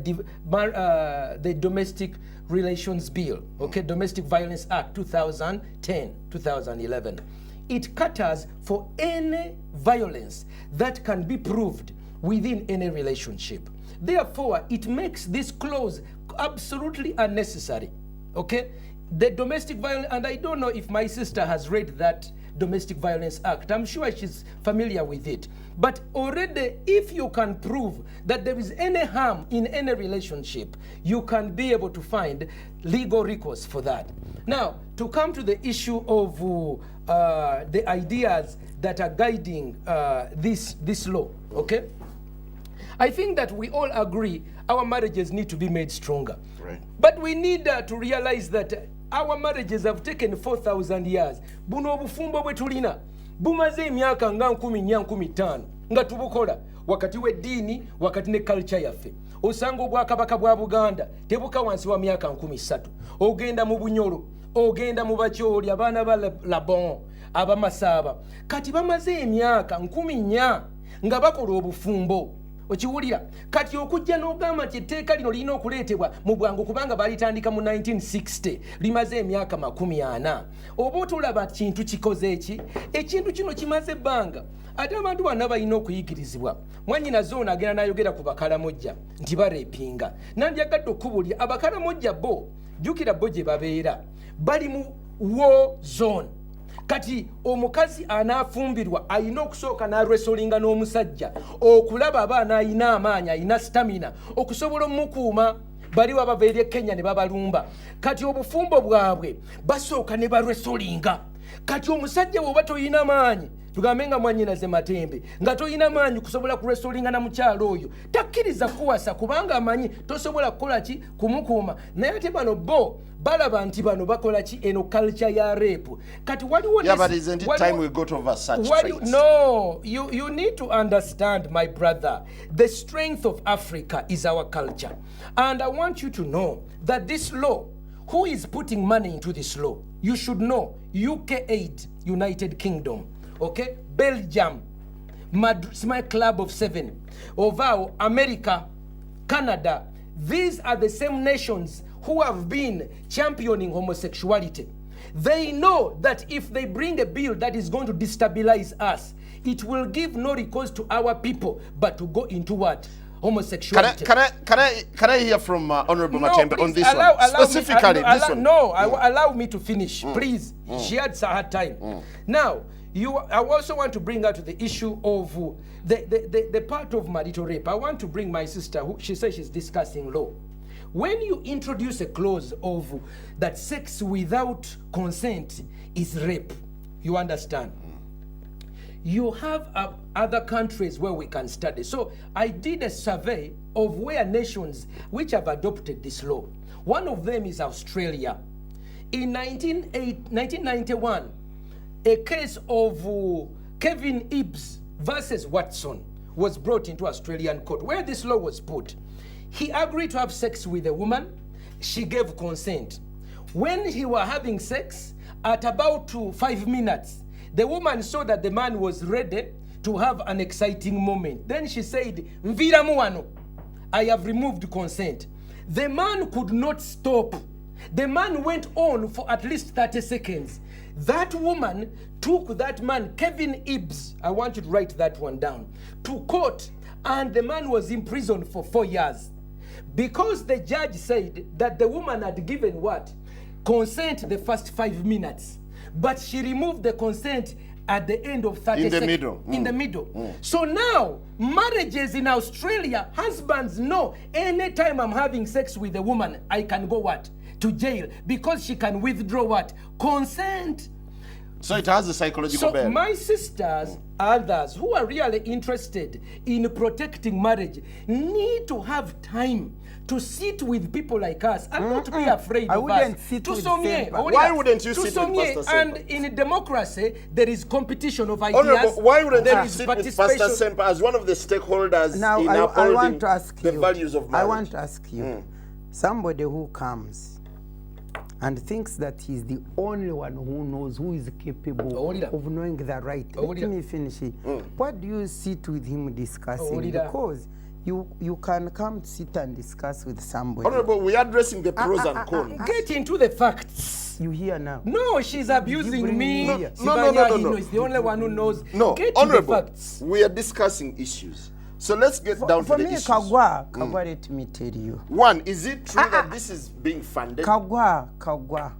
Domestic Relations Bill, okay, Domestic Violence Act 2010-2011. It caters for any violence that can be proved within any relationship. Therefore, it makes this clause absolutely unnecessary, okay? The Domestic Violence, and I don't know if my sister has read that Domestic Violence Act. I'm sure she's familiar with it. But already, if you can prove that there is any harm in any relationship, you can be able to find legal recourse for that. Now, to come to the issue of the ideas that are guiding this law, okay? I think that we all agree our marriages need to be made stronger.
Right.
But we need to realize that our marriages have taken 4,000 years. Buno obufumbo bwe tulina bumaze emyaka nga 10-15 nga tubukola wakati w'eddiini wakati ne culture yaffe. Osanga obwakabaka bwa Buganda tebuka wansi wa myaka 13. Ogenda mu Bunyoro, ogenda mu Bakyoli, abaana ba Labon, abamasaba kati bamaze emyaka 14 nga bakola obufumbo. Okiwulira kati okujja n'ogamba nti etteeka lino lirina okuleetebwa mu bwangu kubanga balitandika mu 1960 limaze emyaka 40. Oba otulaba kintu kikoze eki ekintu kino kimaze ebbanga ate abantu bonna balina okuyigirizibwa. Mwannyinaze ono agenda n'ayogera ku bakalamojja nti bareepinga. Nandyagadde okubulya abakalamojja bo jjukira bo gye babeera bali mu war zone. Kati omukazi anaafumbirwa ayina okusooka n'arwesolinga n'omusajja okulaba abaana ayina amaanyi ayina stamina okusobola omukuuma bali wabava eri Kenya ne babalumba. Kati obufumbo bwabwe basooka ne barwesolinga. Kati omusajja bw'oba toyina maanyi tugambe nga mwannyinaze Matembe nga toyina maanyi kusobola kurestolinga na mukyalo oyo takkiriza kuwasa kubanga amanyi tosobola kukola ki kumukuuma. Naye ate bano bo balaba nti bano bakola ki eno culture ya rape. Kati waliwo
but isn't it time we got over such traits?
No, you need to understand, my brother, the strength of Africa is our culture. And I want you to know that this law, who is putting money into this law? You should know UK Aid, United Kingdom, okay? Belgium, Smart Club of 7, OVAO, America, Canada. These are the same nations who have been championing homosexuality. They know that if they bring a bill that is going to destabilize us, it will give no recourse to our people, but to go into what? Homosexuality.
Can I hear from Honorable Matembe on this one? Specifically, this one.
Allow me to finish, please. She had her time. Now, I also want to bring out the issue of the part of marital rape. I want to bring my sister, who she says she's discussing law. When you introduce a clause of that sex without consent is rape, you understand? You have other countries where we can study. So I did a survey of where nations which have adopted this law. One of them is Australia. In 1991, a case of Kevin Ibbs versus Watson was brought into Australian court where this law was put. He agreed to have sex with a woman. She gave consent. When he was having sex, at about 5 minutes, the woman saw that the man was ready to have an exciting moment. Then she said, "Mviramu wano, I have removed consent." The man could not stop. The man went on for at least 30 seconds. That woman took that man, Kevin Ibbs, I want you to write that one down, to court, and the man was in prison for 4 years. Because the judge said that the woman had given what? Consent the first 5 minutes. But she removed the consent at the end of 30 seconds. In the middle. So now, marriages in Australia, husbands know anytime I'm having sex with a woman, I can go what? To jail. Because she can withdraw what? Consent.
So it has a psychological
So
bearing.
my sisters, others who are really interested in protecting marriage need to have time to sit with people like us and not be afraid
I
of
wouldn't
us.
sit
To
with
Somye,
Sempa.
Why wouldn't you sit with
Somye,
Pastor
and
Sempa?
in democracy, there is competition of ideas.
Honorable, why wouldn't
there
you
is
sit with
participation.
Pastor Sempa as one of the stakeholders
Now,
in
I
upholding
want to ask
the
you,
values of marriage?
I want to ask you, somebody who comes and thinks that he's the only one who knows, who is capable
Hold it up.
of knowing the right.
Hold
Let
it
me finish it. What do you sit with him discussing?
Hold it up.
Because you can come sit and discuss with somebody.
Honorable, we are addressing the pros and cons.
Get into the facts.
You hear now?
No, she's abusing
bring
me.
me here.
No.
He's the only one who knows.
No,
Get to the
Honorable,
facts.
we are discussing issues. So let's get down
For
to the
me,
issues.
Kaggwa, let me tell you.
One, is it true that this is being funded?
Kaggwa,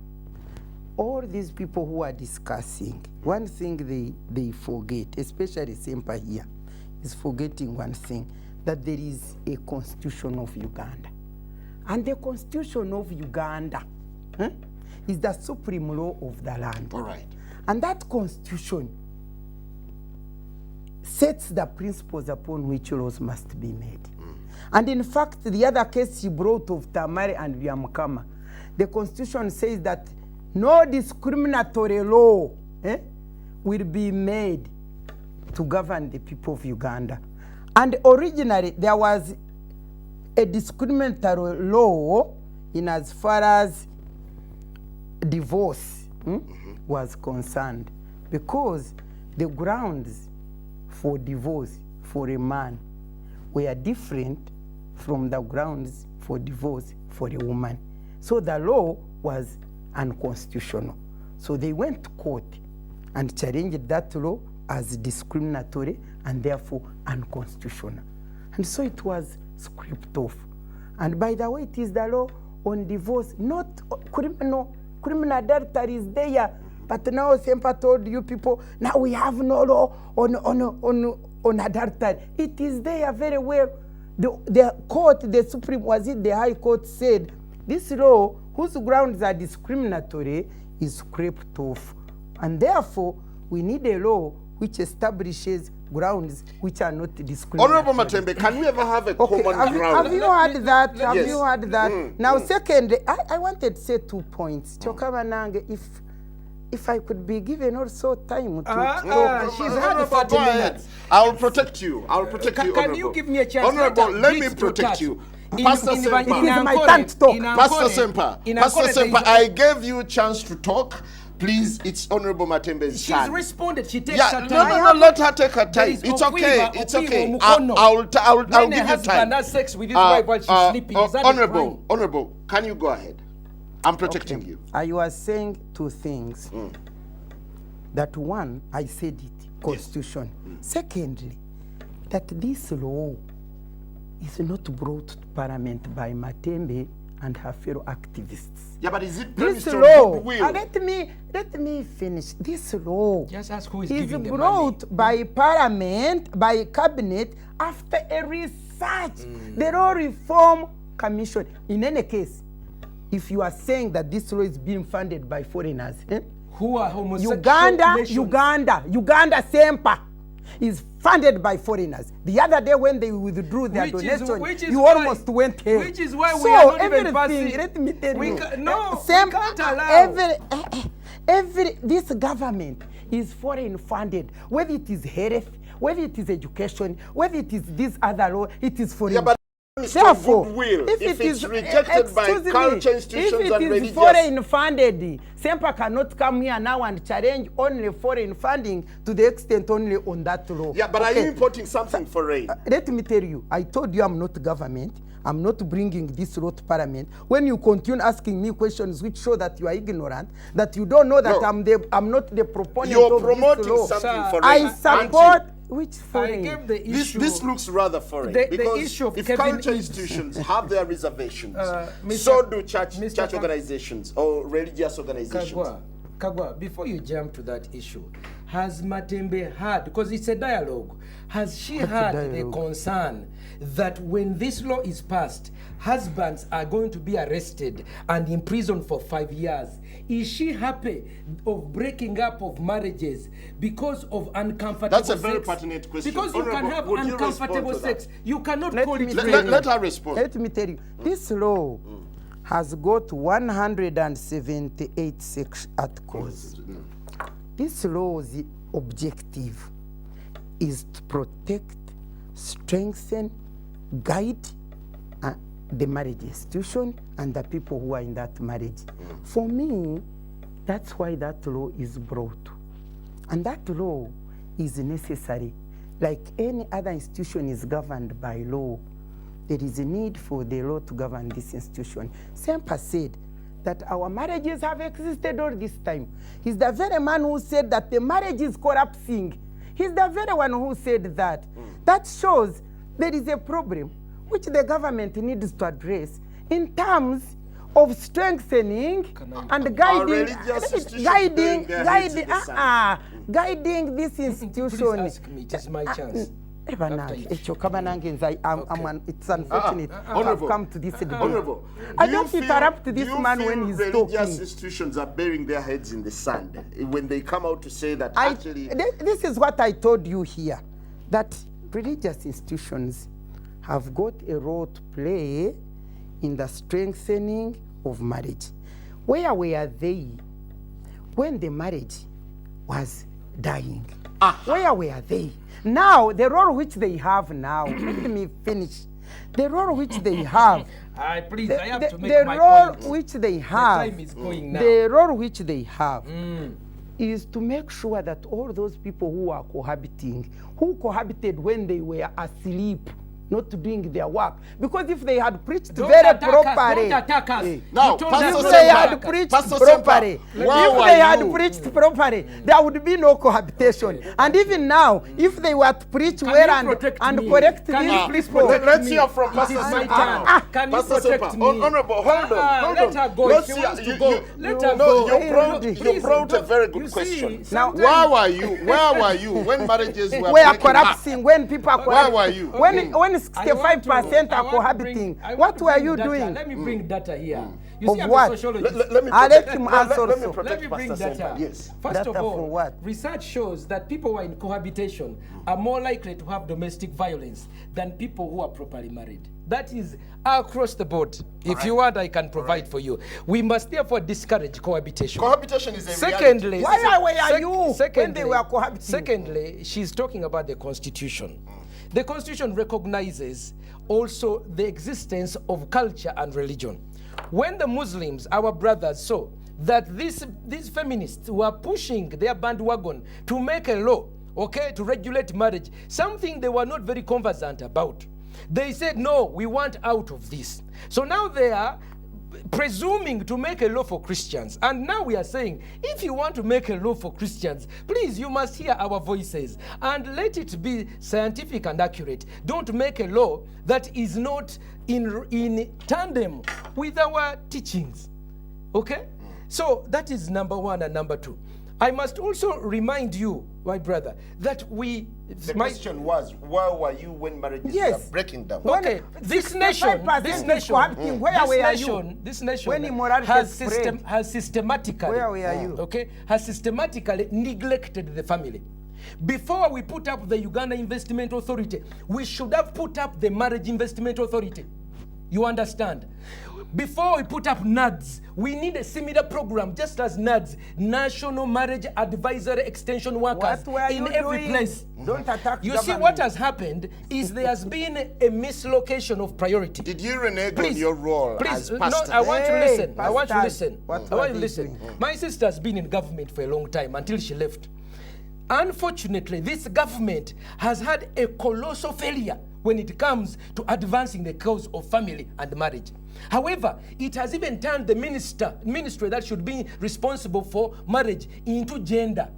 all these people who are discussing, one thing they forget, especially Sempa here, is forgetting one thing, that there is a constitution of Uganda. And the constitution of Uganda is the supreme law of the land.
All right.
And that constitution sets the principles upon which laws must be made. And in fact, the other case you brought of Tamari and Vyamkama, the constitution says that no discriminatory law will be made to govern the people of Uganda. And originally, there was a discriminatory law in as far as divorce was concerned, because the grounds for divorce for a man were different from the grounds for divorce for a woman. So the law was unconstitutional. So they went to court and challenged that law as discriminatory and therefore unconstitutional. And so it was scraped off. And by the way, it is the law on divorce, not criminal adultery is there. But now Sempa told you people, now we have no law on adultery. It is there very well. The court, the Supreme, was it the High Court, said this law, whose grounds are discriminatory, is scraped off. And therefore, we need a law which establishes grounds which are not discriminatory.
Honorable Matembe, can we ever have a common ground?
Have you heard that? Have
Yes.
you heard that? Now, secondly, I wanted to say 2 points. Chokabanange, if I could be given also time to talk.
She's had
Honorable,
30
go ahead.
minutes.
I'll protect you. I'll protect you,
Can
Honorable.
you give me a chance?
Honorable, let me
Beats to
protect
touch.
you.
In-
Pastor
in-
Sempa.
It is my turn to talk.
Pastor Sempa,
in
Pastor
Ankole, there
Sempa,
is-
I gave you a chance to talk. Please, it's Honorable Matembe's
She's
turn.
responded. She takes
Yeah,
her
no,
time.
let her take her
There
time.
is
It's
Okwiva,
okay. It's
Okwiva,
okay.
Mukono.
I'll
When
give
a
you
husband
time.
has sex with his wife while she's sleeping, is that a
Honorable,
crime?
Honorable, can you go ahead? I'm protecting you.
I was saying 2 things. That one, I said it, constitution. Secondly, that this law is not brought to parliament by Matembe and her fellow activists.
Yeah, but is it
This
premised on
law,
goodwill?
let me finish. This law
Just ask who is
is
giving the money.
brought by parliament, by cabinet, after a research. The Law Reform Commission. In any case, if you are saying that this law is being funded by foreigners,
Who are homosexual
Uganda Sempa is funded by foreigners. The other day when they withdrew their
Which is
donation, you
why-
almost went here.
which is why we
So
are not even
everything,
passing-
let me tell
we
you.
we can't allow.
This government is foreign funded. Whether it is health, whether it is education, whether it is this other law, it is foreign.
Yeah, but it's
Therefore,
goodwill. If
it
it's
is
rejected by
excuse me,
culture institutions
if
and
it is
religious...
foreign funded, Sempa cannot come here now and challenge only foreign funding to the extent only on that law.
Yeah, but are you importing something foreign?
Let me tell you, I told you I'm not government. I'm not bringing this law to parliament. When you continue asking me questions which show that you are ignorant, that you don't know that
No.
I'm not the proponent
You're
of
promoting
this law.
something
Sir,
foreign.
I
aren't
support
you?
which
I
foreign?
gave the issue.
This looks rather foreign
The
because
issue of
if
Kevin
culture
Eads-
institutions have their reservations,
Mr.
so do church
Mr.
organizations or religious organizations.
Kaggwa, before you jump to that issue, has Matembe had, because it's a dialogue, has she had the concern that when this law is passed, husbands are going to be arrested and imprisoned for 5 years? Is she happy of breaking up of marriages because of uncomfortable sex?
That's a very pertinent question.
Because you can have uncomfortable sex. You cannot call it
rape. Let her respond.
Let me tell you, this law has got 178 articles. This law's objective is to protect, strengthen, guide the marriage institution and the people who are in that marriage. For me, that's why that law is brought. And that law is necessary. Like any other institution is governed by law, there is a need for the law to govern this institution. Semper said that our marriages have existed all this time. He's the very man who said that the marriage is collapsing. He's the very one who said that. That shows there is a problem which the government needs to address in terms of strengthening and guiding this institution.
Please ask me, it is my chance.
It's unfortunate to have come to this debate.
Honorable,
I don't interrupt this man when he's talking.
Religious institutions are burying their heads in the sand when they come out to say that actually...
This is what I told you here, that religious institutions have got a role to play in the strengthening of marriage. Where were they when the marriage was dying? Where were they? Now, the role which they have now, let me finish. The role which they have,
please, I have to make
the
my
role
point.
which they have,
The time is going now.
the role which they have is to make sure that all those people who are cohabiting, who cohabited when they were asleep, not doing their work, because if they had preached
Don't
very
attack us,
properly,
don't attack us.
Now,
You told
Pastor
us
if
to
they
attack
had
us.
preached
Pastor
properly,
Semper, why
if
were
they had
you-
preached properly, there would be no cohabitation. And even now, if they were to preach
Can
well
you
and
protect me?
correct
Can you
these
please
people,
protect
Let's
me?
hear from
It
Pastor
is my
Semper.
turn. Can you
Pastor
protect
Semper.
me?
Honorable, hold on.
Let her go.
Let's
She
see,
wants to
you-
go.
you-
Let
no,
her go.
you brought- you
Please,
brought a very good
you see,
question.
sometimes-
Where were you when marriages were
we are
breaking up?
collapsing, when people are
Where
collapsing,
were you?
when 65% are cohabiting, what were you doing?
Let me bring data here. You
Of
see, I'm
what?
a sociologist.
Let me
I'll
protect-
let him
let-
answer
let me
also.
protect
Let me bring
Pastor
data.
Semper. Yes.
First
Data
of
for
all,
what?
research shows that people who are in cohabitation are more likely to have domestic violence than people who are properly married. That is across the board. If you want, I can provide for you. We must therefore discourage cohabitation.
Cohabitation is a
Secondly,
reality.
Why were you when they were cohabiting?
Secondly, she's talking about the Constitution. The Constitution recognizes also the existence of culture and religion. When the Muslims, our brothers, saw that these feminists were pushing their bandwagon to make a law, to regulate marriage, something they were not very conversant about, they said, no, we want out of this. So now they are presuming to make a law for Christians. And now we are saying, if you want to make a law for Christians, please, you must hear our voices and let it be scientific and accurate. Don't make a law that is not in tandem with our teachings. Okay? So that is number one and number two. I must also remind you, my brother, that
The question was, where were you when marriages were breaking down?
Okay, this nation, this nation
When immorality
has systematically,
where were you?
Has systematically neglected the family. Before we put up the Uganda Investment Authority, we should have put up the Marriage Investment Authority. You understand? Before we put up NADS, we need a similar program, just as NADS, National Marriage Advisory Extension Workers, in every place.
Don't attack
You see, what has happened is there has been a mislocation of priority.
Did you renege on your role as
no,
pastor?
I want to listen. I
pastors,
want to listen.
what
I want
are
to
they
listen.
doing?
My sister has been in government for a long time until she left. Unfortunately, this government has had a colossal failure when it comes to advancing the cause of family and marriage. However, it has even turned the ministry that should be responsible for marriage into gender.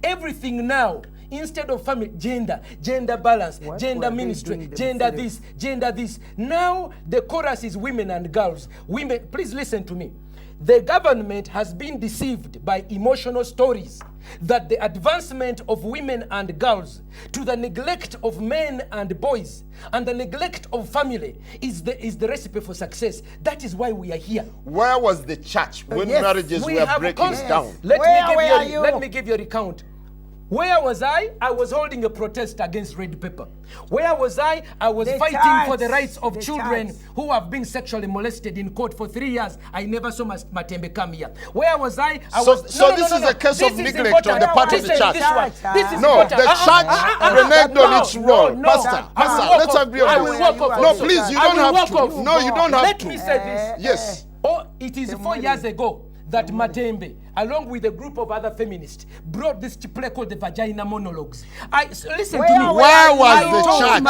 Everything now, instead of family, gender balance,
What
gender
were they
ministry,
doing
gender
themselves?
this, gender this. Now the chorus is women and girls. Women, please listen to me. The government has been deceived by emotional stories that the advancement of women and girls to the neglect of men and boys and the neglect of family is the recipe for success. That is why we are here.
Where was the church when
Yes,
marriages
We
were
have
breaking down?
Let me give you a recount. Where was I? I was holding a protest against red pepper. Where was I? I was
The
fighting for
church.
the rights of
The
children
church.
who have been sexually molested in court for 3 years. I never saw Matembe come here. Where was I?
So this is a case of neglect on the part of the church.
This is
No,
important.
the church reneged on its role.
no.
Pastor, let's agree
I
on
will
this.
walk off.
No,
also.
please, you
I
don't
will
have
walk
to.
off.
No, you don't have
Let
to.
me say this.
Yes.
Oh, it is 4 years ago that Matembe, along with a group of other feminists, brought this play called the Vagina Monologues. Listen to me.
Where was
I
the
told
church?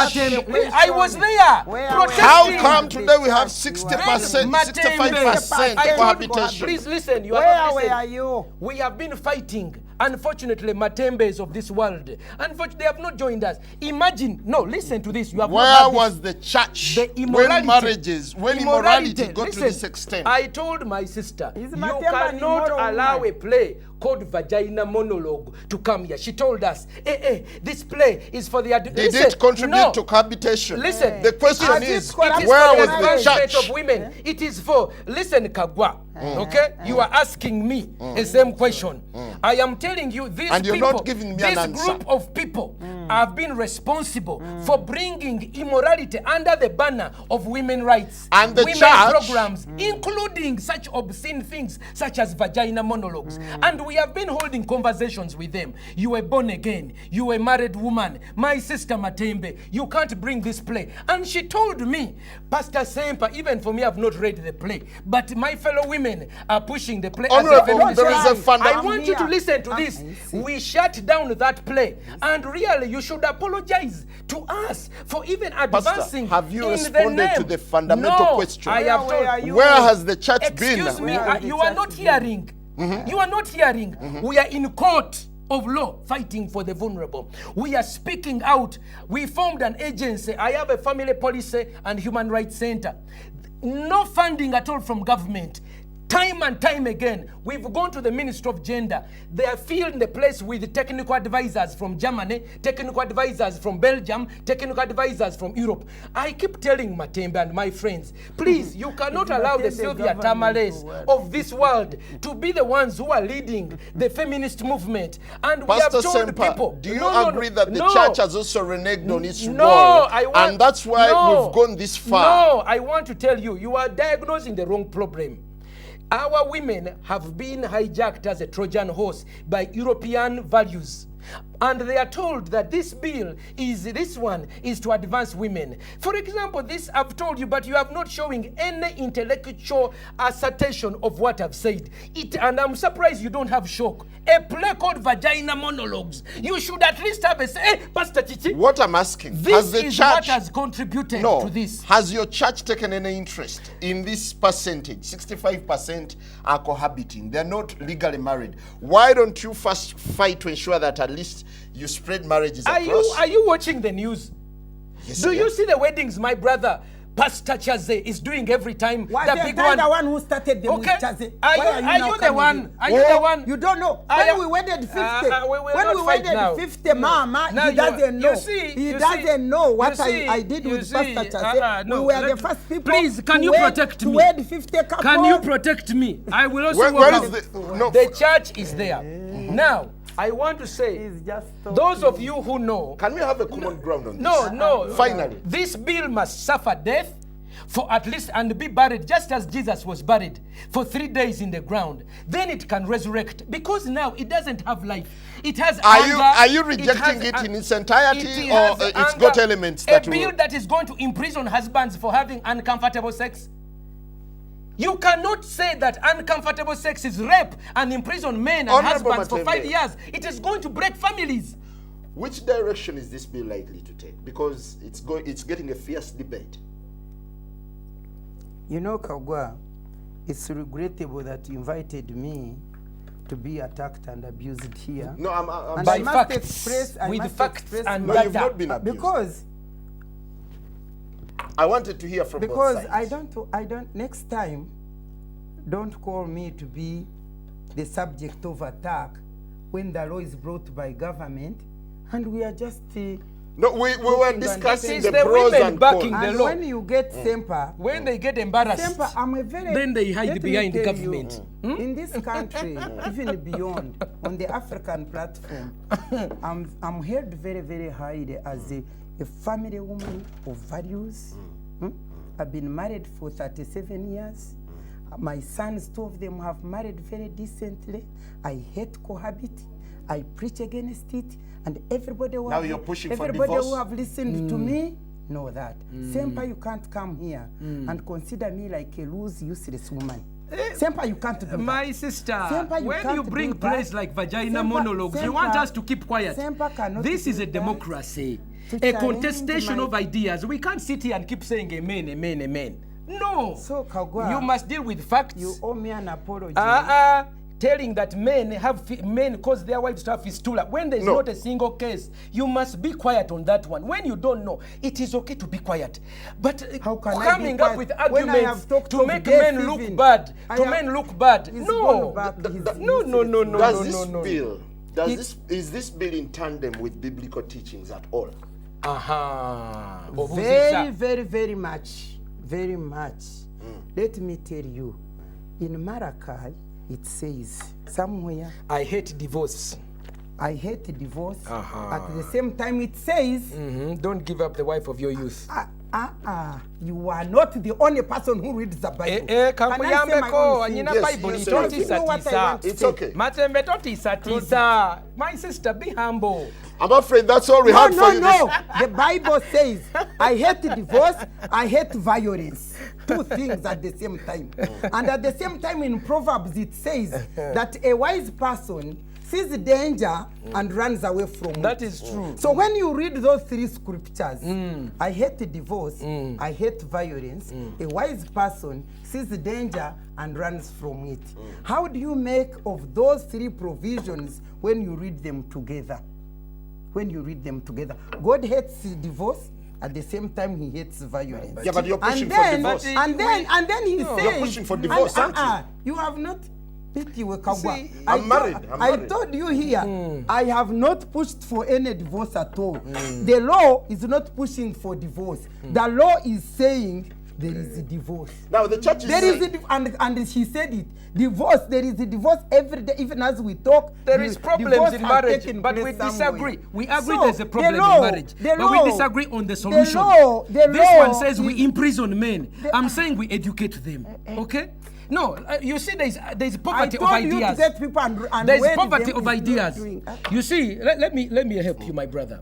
Matembe, I was there protesting.
How come today we have 60%,
Matembe,
65%
I told you,
cohabitation?
please listen. You are not
Where
listening.
were you?
We have been fighting. Unfortunately, Matembes of this world, unfortunately, they have not joined us. Imagine, no, listen to this. You have
Where
not heard
was the church
the
when immorality got to
Listen,
this extent?
I told my sister,
Is
you
Matembe an
cannot
immoral
allow
woman?
a play called Vagina Monologue to come here. She told us, this play is for the...
Did it contribute to cohabitation?
Listen,
The question
Has
is,
it
where
collaborated
was
with
the
advancement
church?
of women. It is for, listen, Kaggwa, okay? You are asking me the same question. I am telling you, these
And you're
people,
not giving me an
this
answer.
group of people have been responsible for bringing immorality under the banner of women rights,
And the
women
church-
programs, including such obscene things such as vagina monologues. And we have been holding conversations with them. You are born again. You are a married woman. My sister Matembe, you can't bring this play. And she told me, Pastor Sempa, even for me, I've not read the play, but my fellow women are pushing the play. as a
Honorable,
feminist
there is a
play. I
funda-
want you to listen to this. We shut down that play. And really, you should apologize to us for even advancing
have you
in
responded
the name.
to the fundamental
No,
question?
I have
Where are
told
you?
Where has the church been?
Excuse me,
Where are the
you are
church
not
been?
hearing. You are not hearing. We are in court of law fighting for the vulnerable. We are speaking out. We formed an agency. I have a family policy and human rights center. No funding at all from government. Time and time again, we've gone to the Ministry of Gender. They are filling the place with technical advisors from Germany, technical advisors from Belgium, technical advisors from Europe. I keep telling Matembe and my friends, please, you cannot allow the
Matembe
Sylvia
government
Tamales
to work.
of this world to be the ones who are leading the feminist movement. And we
Pastor
have told
Sempa,
people,
do you
no,
agree that the
no.
church has also reneged on its
No,
role?
I want,
And that's why
no,
we've gone this far.
No, I want to tell you, you are diagnosing the wrong problem. Our women have been hijacked as a Trojan horse by European values. And they are told that this bill is to advance women. For example, this I've told you, but you have not showing any intellectual assertion of what I've said. And I'm surprised you don't have shock. A play called Vagina Monologues. You should at least have a say, hey, Pastor Chichi,
What I'm asking,
this
has the
is
church...
what has contributed
No.
to this.
Has your church taken any interest in this percentage? 65% are cohabiting. They're not legally married. Why don't you first fight to ensure that at least you spread marriages across?
Are you watching the news?
Yes,
Do
I
you
am.
see the weddings my brother Pastor Chaze is doing every time?
Was
the
the
big
guy
one.
the one who started them
Okay.
with Chaze?
Are
Why
you
now
the
coming
one?
in?
Are you the one?
You don't know.
I
When
am-
we wedded 50,
we will
when
not
we
fight
wedded
now.
50, Mama,
Now
he
you-
doesn't know.
you see,
He
you
doesn't
see,
know what
you see,
I did
you
with
see,
Pastor Chaze.
no,
we were the
let-
first people
Please, can
to
you
wed,
protect
to
me?
wed 50 couples.
Can you protect me? I will also
Where
walk
is
out.
the... No.
The church is there. Now, I want to say,
He's just
those of you who know,
Can we have a common ground on this?
no.
Finally.
This bill must suffer death for at least and be buried just as Jesus was buried for 3 days in the ground. Then it can resurrect because now it doesn't have life. It has anger.
Are you
It
rejecting
has
it
a-
in its entirety
it
or
has
it's
anger.
got elements that
a bill
will...
that is going to imprison husbands for having uncomfortable sex? You cannot say that uncomfortable sex is rape and imprison men and
Honorable
husbands for
Matembe.
5 years. It is going to break families.
Which direction is this bill likely to take? Because it's getting a fierce debate.
You know, Kaggwa, it's regrettable that you invited me to be attacked and abused here.
No, I'm
And
By
I must
facts,
express, I
with
must
facts
express
and
No,
my-
you've not been abused.
because
I wanted to hear from both sides.
I don't next time don't call me to be the subject of attack when the law is brought by government and we are just
No, we were discussing
It
the
is the
pros
women
and
backing
cons.
the
and
law.
when you get Semper,
When they get embarrassed,
Semper, I'm a very
then they hide
let me
behind the
tell you,
government.
In this country, even beyond, on the African platform, I'm held very, very highly as a family woman of values. I've been married for 37 years. My sons, 2 of them have married very decently. I hate cohabiting. I preach against it. And everybody who,
Now you're pushing for
everybody
divorce?
who have listened to me know that. Semper, you can't come here and consider me like a loose, useless woman. Semper, you can't do that.
My sister,
Semper, you
when
can't
you bring
do that.
praise like vagina
Semper-
monologues, you want
Semper-
us to keep quiet.
Semper cannot
This is
do
a
that.
democracy,
To
a
challenge
contestation
my-
of ideas. We can't sit here and keep saying amen, amen, amen. No.
So, Kaggwa,
You must deal with facts.
you owe me an apology.
Telling that men cause their wives to have fistula when there's
No.
not a single case. You must be quiet on that one. When you don't know, it is okay to be quiet. But
How can I be
coming up
quiet
with
when I
arguments
have talked
to
of
make
death
men look
even?
bad,
I
to
have-
men look bad.
He's
No.
gone back. He's
No, no, no, no,
Does
no,
this
no, no.
bill, is this bill in tandem with biblical teachings at all?
Very, very, very much. Very much. Let me tell you, in Malachi, it says somewhere,
I hate divorce.
I hate divorce. At the same time, it says,
Don't give up the wife of your youth.
you are not the only person who reads the Bible. Can I say my
Kamuyambeko
own thing?
anyina
Yes,
Bible
you say
Don't you know what I want to
It's
say?
okay.
Matembe totisatiza. My sister, be humble.
I'm afraid that's all we
No,
had
no,
for you.
no. The Bible says, I hate divorce, I hate violence. 2 things at the same time. And at the same time in Proverbs it says that a wise person sees danger and runs away from it.
That is true.
So when you read those 3 scriptures, I hate divorce, I hate violence, a wise person sees danger and runs from it. How do you make of those 3 provisions when you read them together? When you read them together. God hates divorce, at the same time he hates violence.
Yeah, but you're pushing
and
for
then,
divorce.
And then he says...
You're pushing for divorce, aren't you?
You have not... Kaggwa.
See,
I'm married.
I told you here, I have not pushed for any divorce at all. The law is not pushing for divorce. The law is saying there is a divorce.
Now the church is
There is
saying,
and she said it. Divorce, there is a divorce every day, even as we talk.
There is problems in marriage, but we disagree. We agree there's a problem in marriage, but we disagree on the solution. This one says we imprison men. I'm saying we educate them. Okay? No, you see, there's poverty of ideas.
You to get people and
There's
wed
poverty
them
of
is not
ideas.
doing-
You see, let me help you, my brother.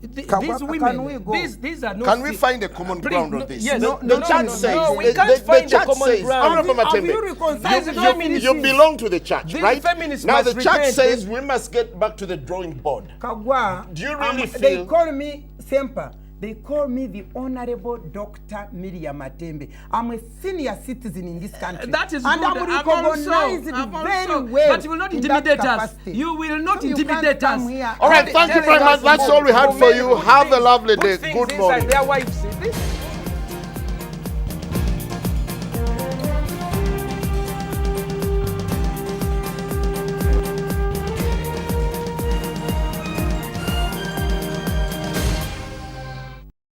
Kaggwa,
These
can we
women,
go?
these are not.
can we find a common ground on this?
Yes.
The church says,
no, we
the-
can't
the
find a
church
common
says,
ground.
Honorable
Have
Matembe,
you reconciled
the
you
feminists?
belong to the church,
The
right?
feminists
Now the
must
church
repent.
says we must get back to the drawing board.
Kaggwa,
Do you really
they
feel-
call me Semper. They call me the Honorable Dr. Miriam Matembe. I'm a senior citizen in this country.
That is
and
good.
I'm recognized
I'm
very
also.
well.
But you will not
in that
intimidate us.
capacity.
You will not
So you can't
intimidate
come
us.
here
All right,
and
thank you
tell
very
us
much. That's
more.
all we had for you.
Put
Have a
things-
lovely
put
day.
things
Good
inside
morning.
Their wives. This